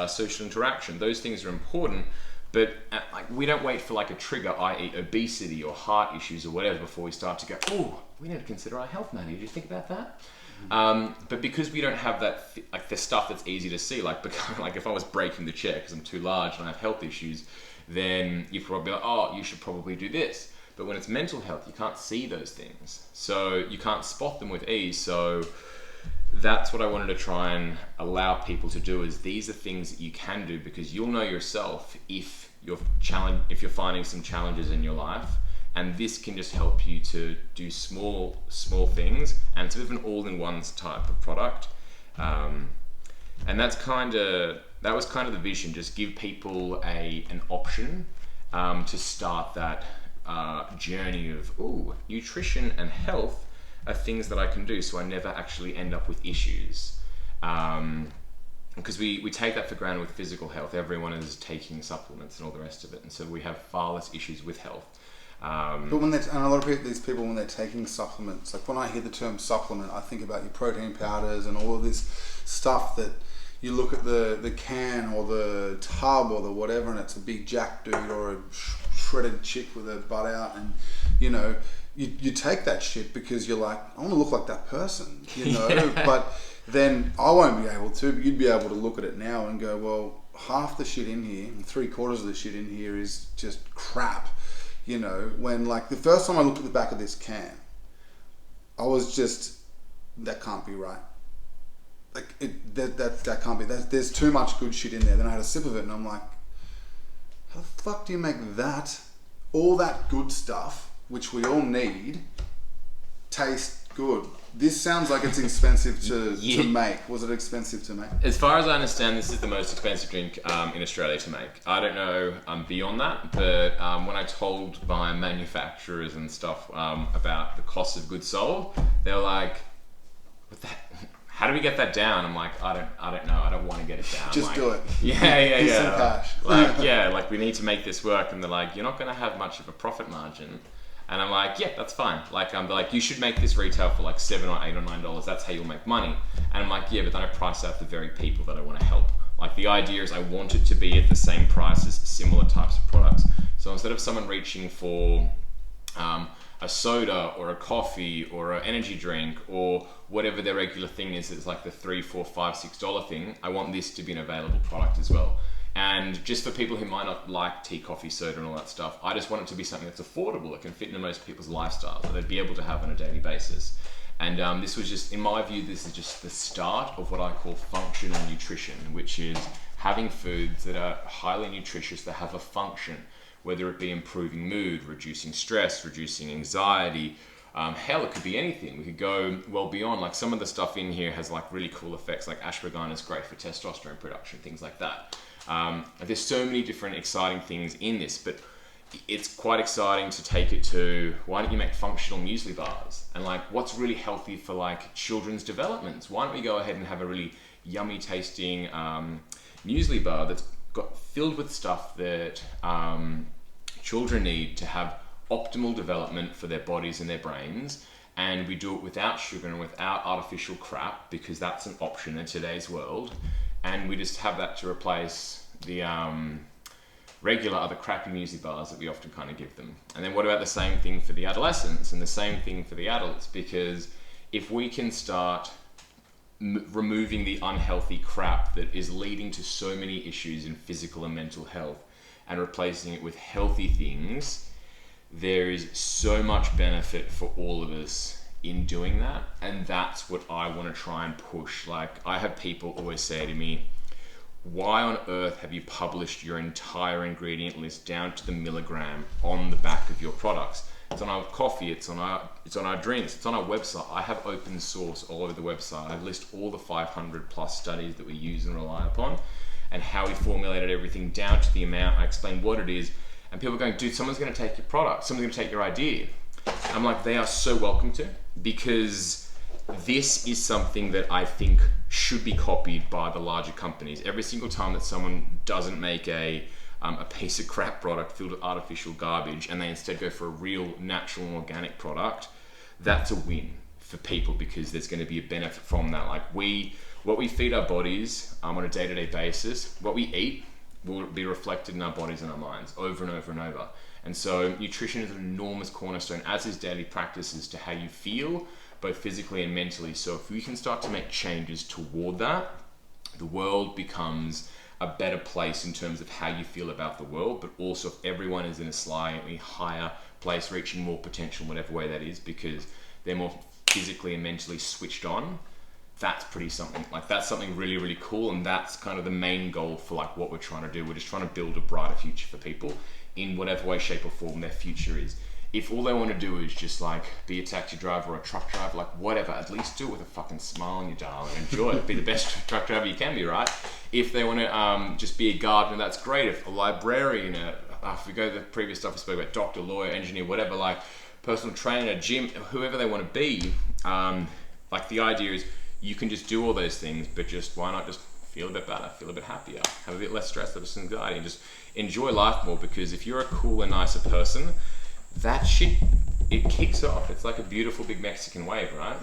social interaction, those things are important. But like, we don't wait for like a trigger, i.e. obesity or heart issues or whatever, before we start to go, oh, we need to consider our health, Maddie. Did you think about that? But because we don't have that, like the stuff that's easy to see, like if I was breaking the chair because I'm too large and I have health issues, then you'd probably be like, oh, you should probably do this. But when it's mental health, you can't see those things. So you can't spot them with ease. So that's what I wanted to try and allow people to do, is these are things that you can do, because you'll know yourself if you're finding some challenges in your life. And this can just help you to do small things, and it's a bit of an all-in-one type of product. And that was kind of the vision, just give people an option to start that journey of, nutrition and health are things that I can do, so I never actually end up with issues. Because we take that for granted with physical health. Everyone is taking supplements and all the rest of it, and so we have far less issues with health. But and a lot of these people, when they're taking supplements, like when I hear the term supplement, I think about your protein powders and all of this stuff that you look at the can or the tub or the whatever, and it's a big jack dude or a shredded chick with her butt out, and you take that shit because you're like, I want to look like that person, Yeah. But then I won't be able to, but you'd be able to look at it now and go, well, half the shit in here, and 3/4 of the shit in here is just crap. When like the first time I looked at the back of this can, I was just, that can't be right. Like that can't be. There's too much good shit in there. Then I had a sip of it and I'm like, how the fuck do you make all that good stuff, which we all need, taste good? This sounds like it's expensive to make. Was it expensive to make? As far as I understand, this is the most expensive drink in Australia to make. I don't know beyond that, but when I told my manufacturers and stuff about the cost of goods sold, they were like, how do we get that down? I'm like, I don't know. I don't want to get it down. Just do it. Yeah. Some cash. Like we need to make this work. And they're like, you're not going to have much of a profit margin. And I'm like, yeah, that's fine. Like, they're like, you should make this retail for like $7 or $8 or $9. That's how you'll make money. And I'm like, yeah, but then I price out the very people that I want to help. Like, the idea is I want it to be at the same price as similar types of products. So instead of someone reaching for a soda or a coffee or an energy drink or whatever their regular thing is, it's like the $3, $4, $5, $6 thing, I want this to be an available product as well. And just for people who might not like tea, coffee, soda and all that stuff, I just want it to be something that's affordable, that can fit into most people's lifestyles, that they'd be able to have on a daily basis. And this was just, in my view, this is just the start of what I call functional nutrition, which is having foods that are highly nutritious, that have a function, whether it be improving mood, reducing stress, reducing anxiety. Hell, it could be anything. We could go well beyond. Like, some of the stuff in here has like really cool effects, like ashwagandha is great for testosterone production, things like that. There's so many different exciting things in this, but it's quite exciting to take it to, why don't you make functional muesli bars? And like, what's really healthy for like children's developments? Why don't we go ahead and have a really yummy tasting muesli bar that's filled with stuff that children need to have optimal development for their bodies and their brains, and we do it without sugar and without artificial crap, because that's an option in today's world, and we just have that to replace the regular other crappy muesli bars that we often kind of give them. And then what about the same thing for the adolescents and the same thing for the adults? Because if we can start removing the unhealthy crap that is leading to so many issues in physical and mental health and replacing it with healthy things, there is so much benefit for all of us in doing that. And that's what I want to try and push. Like, I have people always say to me, why on earth have you published your entire ingredient list down to the milligram on the back of your products? It's on our coffee, it's on our drinks, it's on our website. I have open source all over the website. I list all the 500 plus studies that we use and rely upon, and how we formulated everything down to the amount. I explain what it is, and people are going, dude, someone's going to take your product, someone's going to take your idea. I'm like, they are so welcome to, because this is something that I think should be copied by the larger companies. Every single time that someone doesn't make a a piece of crap product filled with artificial garbage, and they instead go for a real natural and organic product, that's a win for people, because there's going to be a benefit from that. Like what we feed our bodies on a day-to-day basis, what we eat will be reflected in our bodies and our minds over and over and over. And so nutrition is an enormous cornerstone, as is daily practices, to how you feel, both physically and mentally. So if we can start to make changes toward that, the world becomes a better place in terms of how you feel about the world, but also if everyone is in a slightly higher place, reaching more potential, whatever way that is, because they're more physically and mentally switched on, that's something really, really cool. And that's kind of the main goal for like what we're trying to do. We're just trying to build a brighter future for people in whatever way, shape or form their future is. If all they want to do is just like be a taxi driver or a truck driver, like whatever, at least do it with a fucking smile on your dial and enjoy it. Be the best truck driver you can be, right? If they want to just be a gardener, that's great. If a librarian, if we go to the previous stuff we spoke about, doctor, lawyer, engineer, whatever, like personal trainer, gym, whoever they want to be, like the idea is you can just do all those things, but just why not just feel a bit better, feel a bit happier, have a bit less stress, less anxiety, and just enjoy life more. Because if you're a cooler, nicer person, that shit, it kicks off. It's like a beautiful big Mexican wave, right?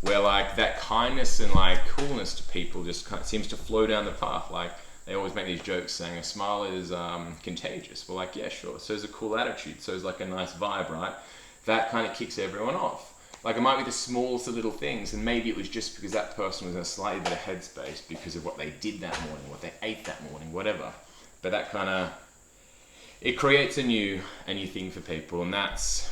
Where like that kindness and like coolness to people just kind of seems to flow down the path. Like they always make these jokes saying a smile is contagious. Well, like, yeah, sure. So is a cool attitude. So is like a nice vibe, right? That kind of kicks everyone off. Like it might be the smallest of little things, and maybe it was just because that person was in a slightly better headspace because of what they did that morning, what they ate that morning, whatever. But that kind of, it creates a new thing for people, and that's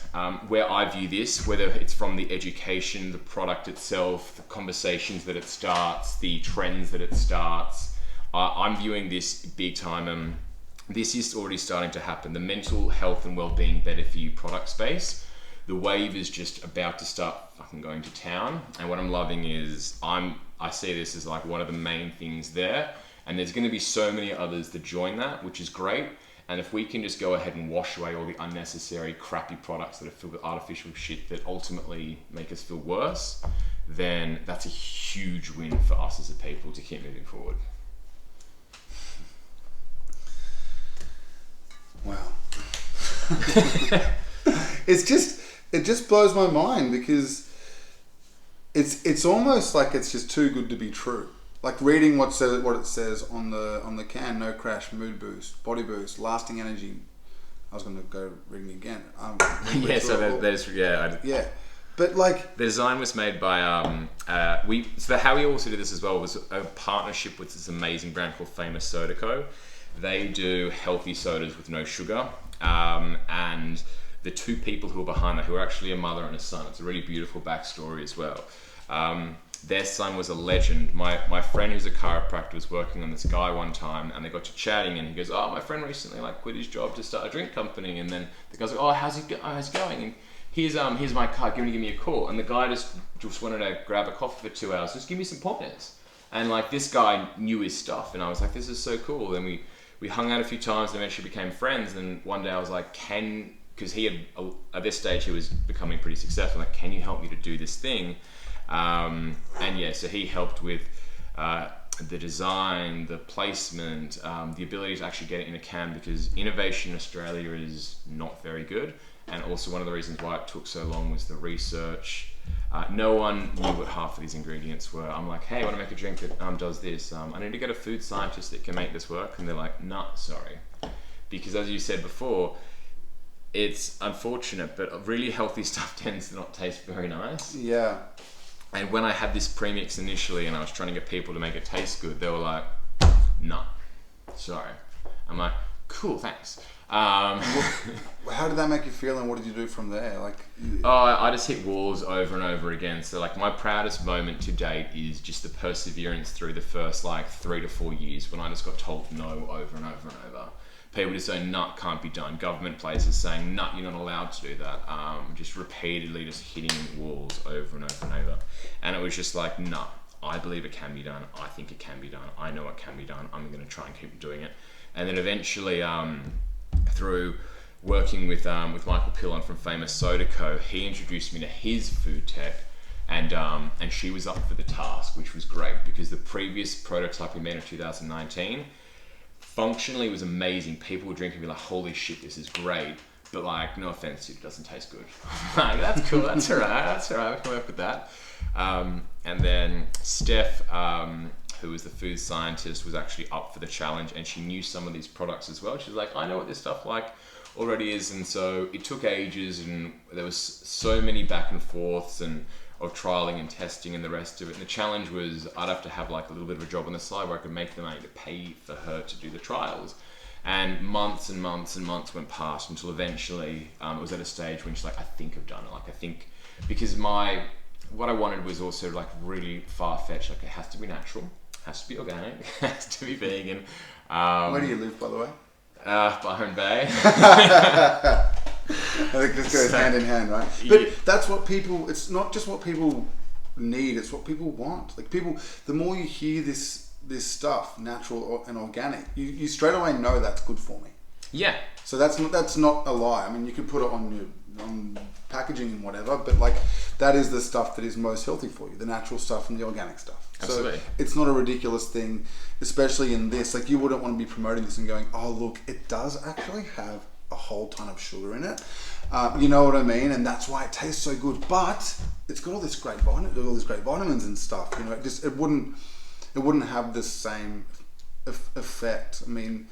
where I view this, whether it's from the education, the product itself, the conversations that it starts, the trends that it starts. I'm viewing this big time, and this is already starting to happen. The mental health and well-being better for you product space. The wave is just about to start fucking going to town, and what I'm loving is I see this as like one of the main things there, and there's going to be so many others that join that, which is great. And if we can just go ahead and wash away all the unnecessary crappy products that are filled with artificial shit that ultimately make us feel worse, then that's a huge win for us as a people to keep moving forward. Wow. It just blows my mind, because it's almost like it's just too good to be true. Like reading what it says on the can: no crash, mood boost, body boost, lasting energy. I was going to go reading again. Yeah, so there's yeah, but like the design was made by so how we also did this as well was a partnership with this amazing brand called Famous Soda Co. They do healthy sodas with no sugar, and the two people who are behind that, who are actually a mother and a son. It's a really beautiful backstory as well. Their son was a legend. My friend who's a chiropractor was working on this guy one time, and they got to chatting, and he goes, "Oh, my friend recently like quit his job to start a drink company." And then the guy's like, "Oh, how's he going?" And here's my card. Give me a call. And the guy just wanted to grab a coffee for 2 hours. Just give me some pointers. And like this guy knew his stuff, and I was like, "This is so cool." Then we hung out a few times and eventually became friends. And one day I was like, because he had, at this stage, he was becoming pretty successful. Like, can you help me to do this thing? And yeah, so he helped with the design, the placement, the ability to actually get it in a can, because innovation in Australia is not very good. And also one of the reasons why it took so long was the research. No one knew what half of these ingredients were. I'm like, hey, I want to make a drink that does this. I need to get a food scientist that can make this work. And they're like, nah, sorry. Because as you said before, it's unfortunate, but really healthy stuff tends to not taste very nice. Yeah. And when I had this premix initially and I was trying to get people to make it taste good, they were like, no, sorry. I'm like, cool, thanks. How did that make you feel, and what did you do from there? Like, I just hit walls over and over again. So like my proudest moment to date is just the perseverance through the first like 3 to 4 years when I just got told no over and over and over. People just saying, nut, can't be done. Government places saying, nut, you're not allowed to do that. Just repeatedly just hitting walls over and over and over. And it was just like, nut, I believe it can be done. I think it can be done. I know it can be done. I'm going to try and keep doing it. And then eventually, through working with Michael Pillon from Famous Soda Co., he introduced me to his food tech. And she was up for the task, which was great, because the previous prototype we made in 2019, functionally it was amazing. People would drink and be like, holy shit, this is great. But like, no offense, it doesn't taste good. Like, that's cool, that's alright, we can work with that. And then Steph, who was the food scientist, was actually up for the challenge, and she knew some of these products as well. She was like, I know what this stuff like already is. And so it took ages, and there was so many back and forths and of trialing and testing and the rest of it. And the challenge was I'd have to have like a little bit of a job on the side where I could make the money to pay for her to do the trials. And months and months and months went past until eventually it was at a stage when she's like, I think I've done it. Like, I think, because what I wanted was also like really far-fetched. Like, it has to be natural, has to be organic, has to be vegan. Where do you live, by the way? Byron Bay. I think this goes hand in hand, right? But that's what people, it's not just what people need, it's what people want. Like, people, the more you hear this stuff, natural and organic, you straight away know that's good for me. Yeah. So that's not a lie. I mean, you can put it on packaging and whatever, but like, that is the stuff that is most healthy for you, the natural stuff and the organic stuff. Absolutely. So it's not a ridiculous thing, especially in this. Like, you wouldn't want to be promoting this and going, oh look, it does actually have a whole ton of sugar in it. You know what I mean? And that's why it tastes so good. But it's got all this great vitamins and stuff. You know, it wouldn't have the same effect. I mean,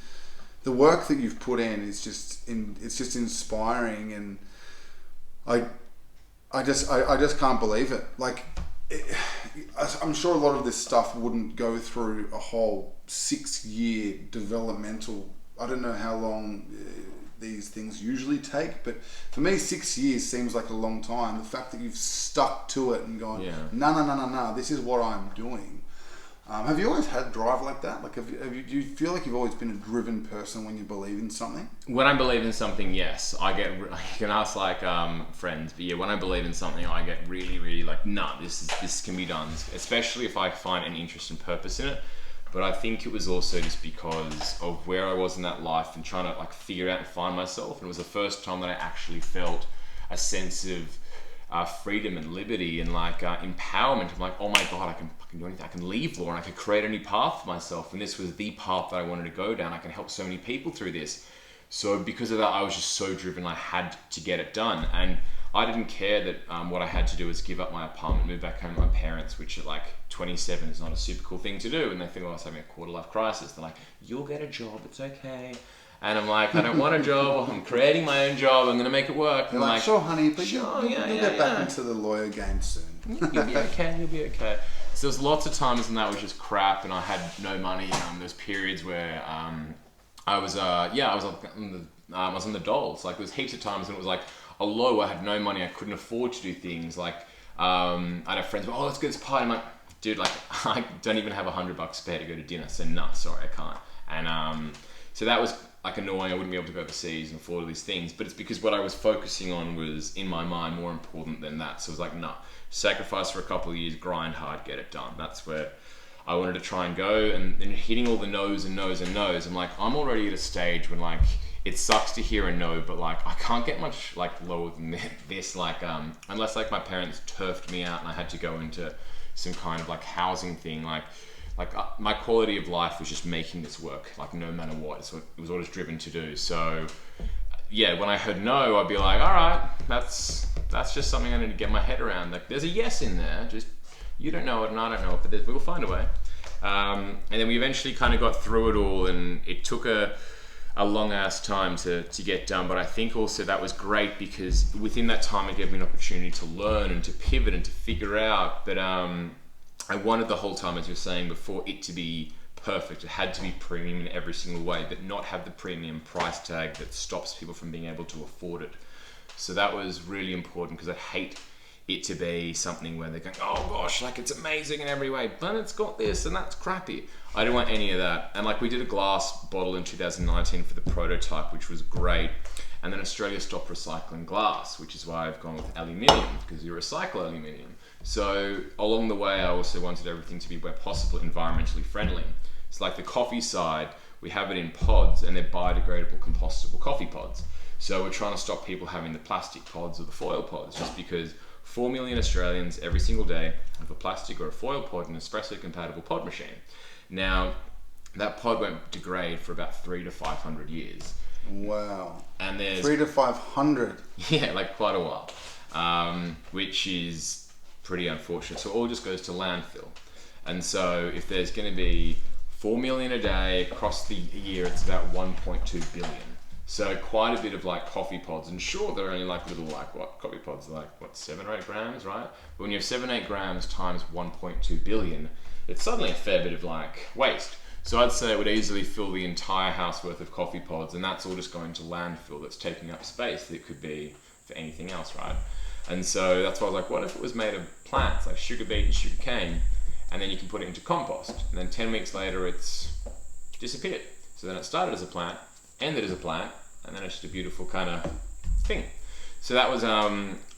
the work that you've put in is just inspiring, and I just can't believe it. Like, I'm sure a lot of this stuff wouldn't go through a whole 6-year developmental. I don't know how long these things usually take, but for me 6 years seems like a long time. The fact that you've stuck to it and gone, no, this is what I'm doing. Have you always had drive like that? Like, do you feel like you've always been a driven person when you believe in something? When I believe in something, yes. You can ask like friends, but yeah, when I believe in something, I get really, really like, nah, this can be done. Especially if I find an interest and purpose in it. But I think it was also just because of where I was in that life and trying to like figure out and find myself. And it was the first time that I actually felt a sense of freedom and liberty and like empowerment. I'm like, oh my God, I can do anything. I can leave law and I can create a new path for myself. And this was the path that I wanted to go down. I can help so many people through this. So because of that, I was just so driven. I had to get it done. And I didn't care that what I had to do was give up my apartment, move back home to my parents, which at like 27 is not a super cool thing to do. And they think, oh, I was having a quarter-life crisis. They're like, you'll get a job, it's okay. And I'm like, I don't want a job. I'm creating my own job. I'm going to make it work. You're like, sure, honey, but you'll get back into the lawyer game soon. You'll be okay. You'll be okay. So there's lots of times when that was just crap, and I had no money. There's periods where I was on the doles. Like, there was heaps of times when it was like a low. I had no money. I couldn't afford to do things. Like, I'd have friends, oh, let's go to this party. I'm like, dude, like, I don't even have $100 spare to go to dinner. So nah, sorry, I can't. And so that was like annoying. I wouldn't be able to go overseas and afford all these things. But it's because what I was focusing on was, in my mind, more important than that. So it was like, nah, sacrifice for a couple of years, grind hard, get it done. That's where I wanted to try and go. And hitting all the no's and no's and no's, I'm like, I'm already at a stage when like, it sucks to hear a no, but like, I can't get much like lower than this. Like, unless like my parents turfed me out and I had to go into some kind of like housing thing, like my quality of life was just making this work, like no matter what. It's what it was always driven to do. So yeah, when I heard no, I'd be like, all right, that's just something I need to get my head around. Like, there's a yes in there, just you don't know it and I don't know it, but we'll find a way. And then we eventually kind of got through it all, and it took a long ass time to get done. But I think also that was great because within that time it gave me an opportunity to learn and to pivot and to figure out that I wanted the whole time, as you were saying before, it to be perfect. It had to be premium in every single way, but not have the premium price tag that stops people from being able to afford it. So that was really important, because I hate it to be something where they're going, oh gosh, like it's amazing in every way, but it's got this and that's crappy. I didn't want any of that. And like, we did a glass bottle in 2019 for the prototype, which was great. And then Australia stopped recycling glass, which is why I've gone with aluminium, because you recycle aluminium. So along the way, I also wanted everything to be, where possible, environmentally friendly. It's like the coffee side, we have it in pods, and they're biodegradable, compostable coffee pods. So we're trying to stop people having the plastic pods or the foil pods, just because 4 million Australians every single day have a plastic or a foil pod in an espresso compatible pod machine. Now, that pod won't degrade for about 300 to 500 years. Wow. And there's 300 to 500. Yeah, like quite a while, which is pretty unfortunate. So it all just goes to landfill. And so if there's going to be 4 million a day across the year, it's about 1.2 billion. So quite a bit of like coffee pods, and sure, they're only like little like what coffee pods, like what 7 or 8 grams, right? But when you have 7, 8 grams times 1.2 billion, it's suddenly a fair bit of like waste. So I'd say it would easily fill the entire house worth of coffee pods, and that's all just going to landfill that's taking up space that could be for anything else, right? And so that's why I was like, what if it was made of plants like sugar beet and sugar cane, and then you can put it into compost, and then 10 weeks later it's disappeared. So then it started as a plant, ended as a plant, and then it's just a beautiful kind of thing. So that was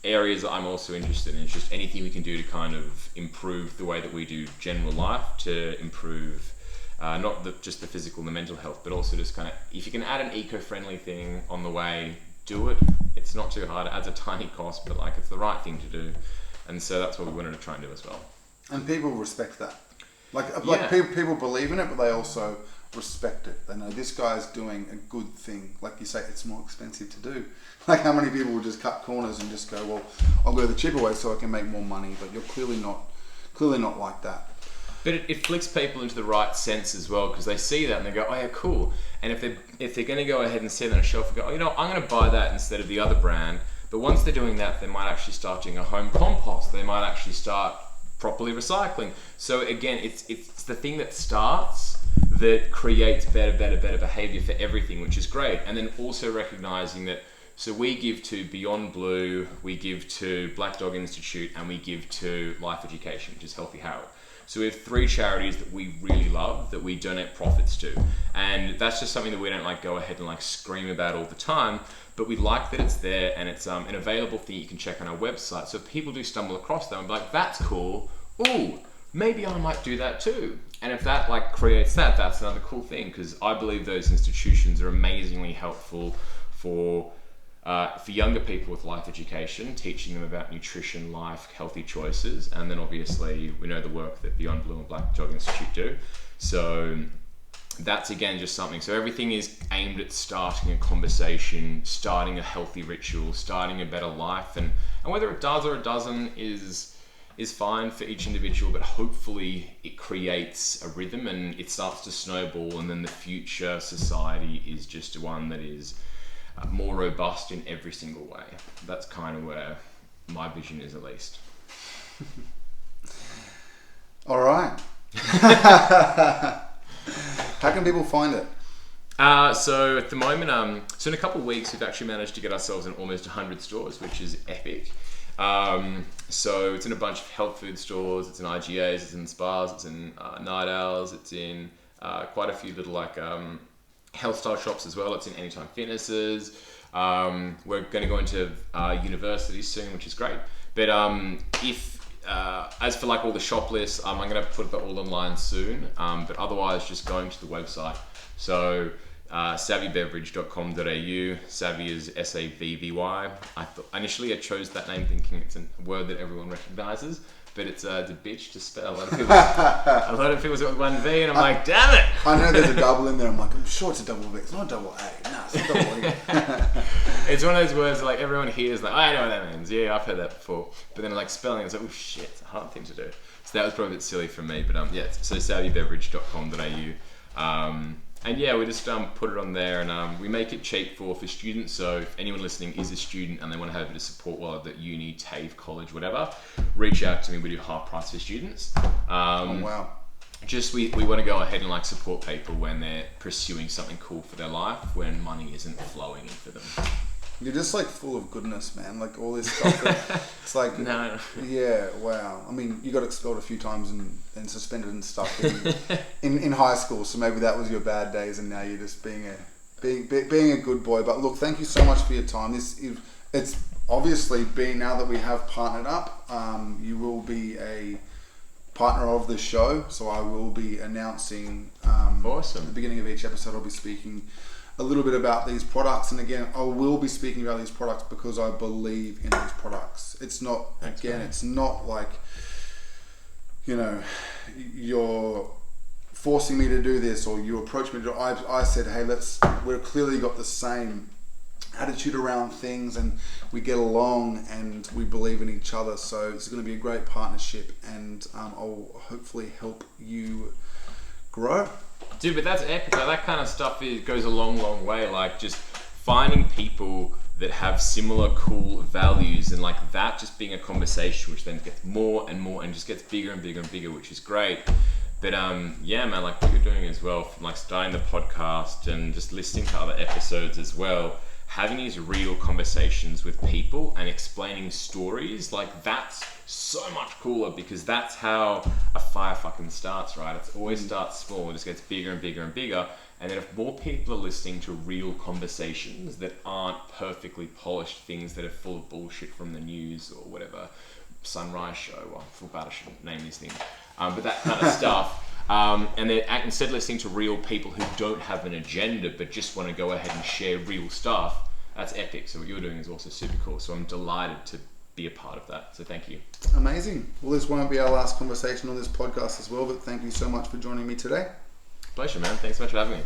areas that I'm also interested in. It's just anything we can do to kind of improve the way that we do general life, to improve not just the physical and the mental health, but also just kind of, if you can add an eco-friendly thing on the way, do it. It's not too hard. It adds a tiny cost, but like it's the right thing to do. And so that's what we wanted to try and do as well. And people respect that. Like Yeah. people believe in it, but they also respect it. They know this guy's doing a good thing. Like you say, it's more expensive to do. Like how many people will just cut corners and just go, well, I'll go the cheaper way so I can make more money. But you're clearly not like that. But it flicks people into the right sense as well, because they see that and they go, oh yeah, cool. And if they're going to go ahead and see it on a shelf and go, oh, you know, I'm going to buy that instead of the other brand. But once they're doing that, they might actually start doing a home compost. They might actually start properly recycling. So again, it's the thing that starts that creates better behavior for everything, which is great. And then also recognizing that, so we give to Beyond Blue, we give to Black Dog Institute, and we give to Life Education, which is Healthy Howard. So we have 3 charities that we really love that we donate profits to. And that's just something that we don't like go ahead and like scream about all the time, but we like that it's there, and it's an available thing you can check on our website. So if people do stumble across that and be like, that's cool, ooh, maybe I might do that too. And if that like creates that, that's another cool thing, because I believe those institutions are amazingly helpful for younger people with life education, teaching them about nutrition, life, healthy choices, and then obviously we know the work that Beyond Blue and Black Dog Institute do. So that's again just something. So everything is aimed at starting a conversation, starting a healthy ritual, starting a better life, and whether it does or it doesn't is fine for each individual, but hopefully it creates a rhythm and it starts to snowball, and then the future society is just one that is more robust in every single way. That's kind of where my vision is, at least. All right. How can people find it? So at the moment, so in a couple of weeks, we've actually managed to get ourselves in almost 100 stores, which is epic. So it's in a bunch of health food stores, it's in IGAs, it's in spas, it's in night owls, it's in quite a few little like health style shops as well. It's in Anytime Fitnesses. We're going to go into universities soon, which is great. But as for like all the shop lists, I'm going to put that all online soon. But otherwise, just going to the website. So savvybeverage.com.au. Savvy is S-A-V-V-Y. Initially I chose that name thinking it's a word that everyone recognizes, but it's a bitch to spell. A lot of people say with one V, and I'm like, damn it! I know there's a double in there. I'm like, I'm sure it's a double V. It's not a double A. No, it's not a double A. It's one of those words that like everyone hears, like, oh, I know what that means. Yeah, I've heard that before. But then like spelling, it's like, oh shit, it's a hard thing to do. So that was probably a bit silly for me. But yeah, so savvybeverage.com.au. And yeah, we just put it on there, and we make it cheap for students. So if anyone listening is a student and they want to have a bit of support while they're at uni, TAFE, college, whatever, reach out to me. We do half price for students. Oh, wow. Just we want to go ahead and like support people when they're pursuing something cool for their life, when money isn't flowing in for them. You're just like full of goodness, man. Like all this stuff. It's like, no. Yeah, wow. I mean, you got expelled a few times and suspended and stuff in high school. So maybe that was your bad days, and now you're just being a good boy. But look, thank you so much for your time. It's obviously been, now that we have partnered up, you will be a partner of the show. So I will be announcing. Awesome. At the beginning of each episode, I'll be speaking a little bit about these products, and again, I will be speaking about these products because I believe in these products. It's not, it's not like, you know, you're forcing me to do this, or you approached me to do it. I said, hey, we've clearly got the same attitude around things, and we get along, and we believe in each other. So it's going to be a great partnership, and I'll hopefully help you grow. Dude, but that's epic. Like, that kind of stuff goes a long way. Like, just finding people that have similar cool values, and like that just being a conversation which then gets more and more and just gets bigger and bigger and bigger, which is great. But yeah, man, like what you're doing as well, from like starting the podcast and just listening to other episodes as well, having these real conversations with people and explaining stories, like that's so much cooler, because that's how a fire fucking starts, right? It always starts small and just gets bigger and bigger and bigger. And then if more people are listening to real conversations that aren't perfectly polished things that are full of bullshit from the news or whatever, Sunrise Show, well, I feel bad I shouldn't name these things, but that kind of stuff. And then instead listening to real people who don't have an agenda but just want to go ahead and share real stuff, that's epic. So what you're doing is also super cool. So I'm delighted to be a part of that. So thank you. Amazing. Well, this won't be our last conversation on this podcast as well, but thank you so much for joining me today. Pleasure, man. Thanks so much for having me.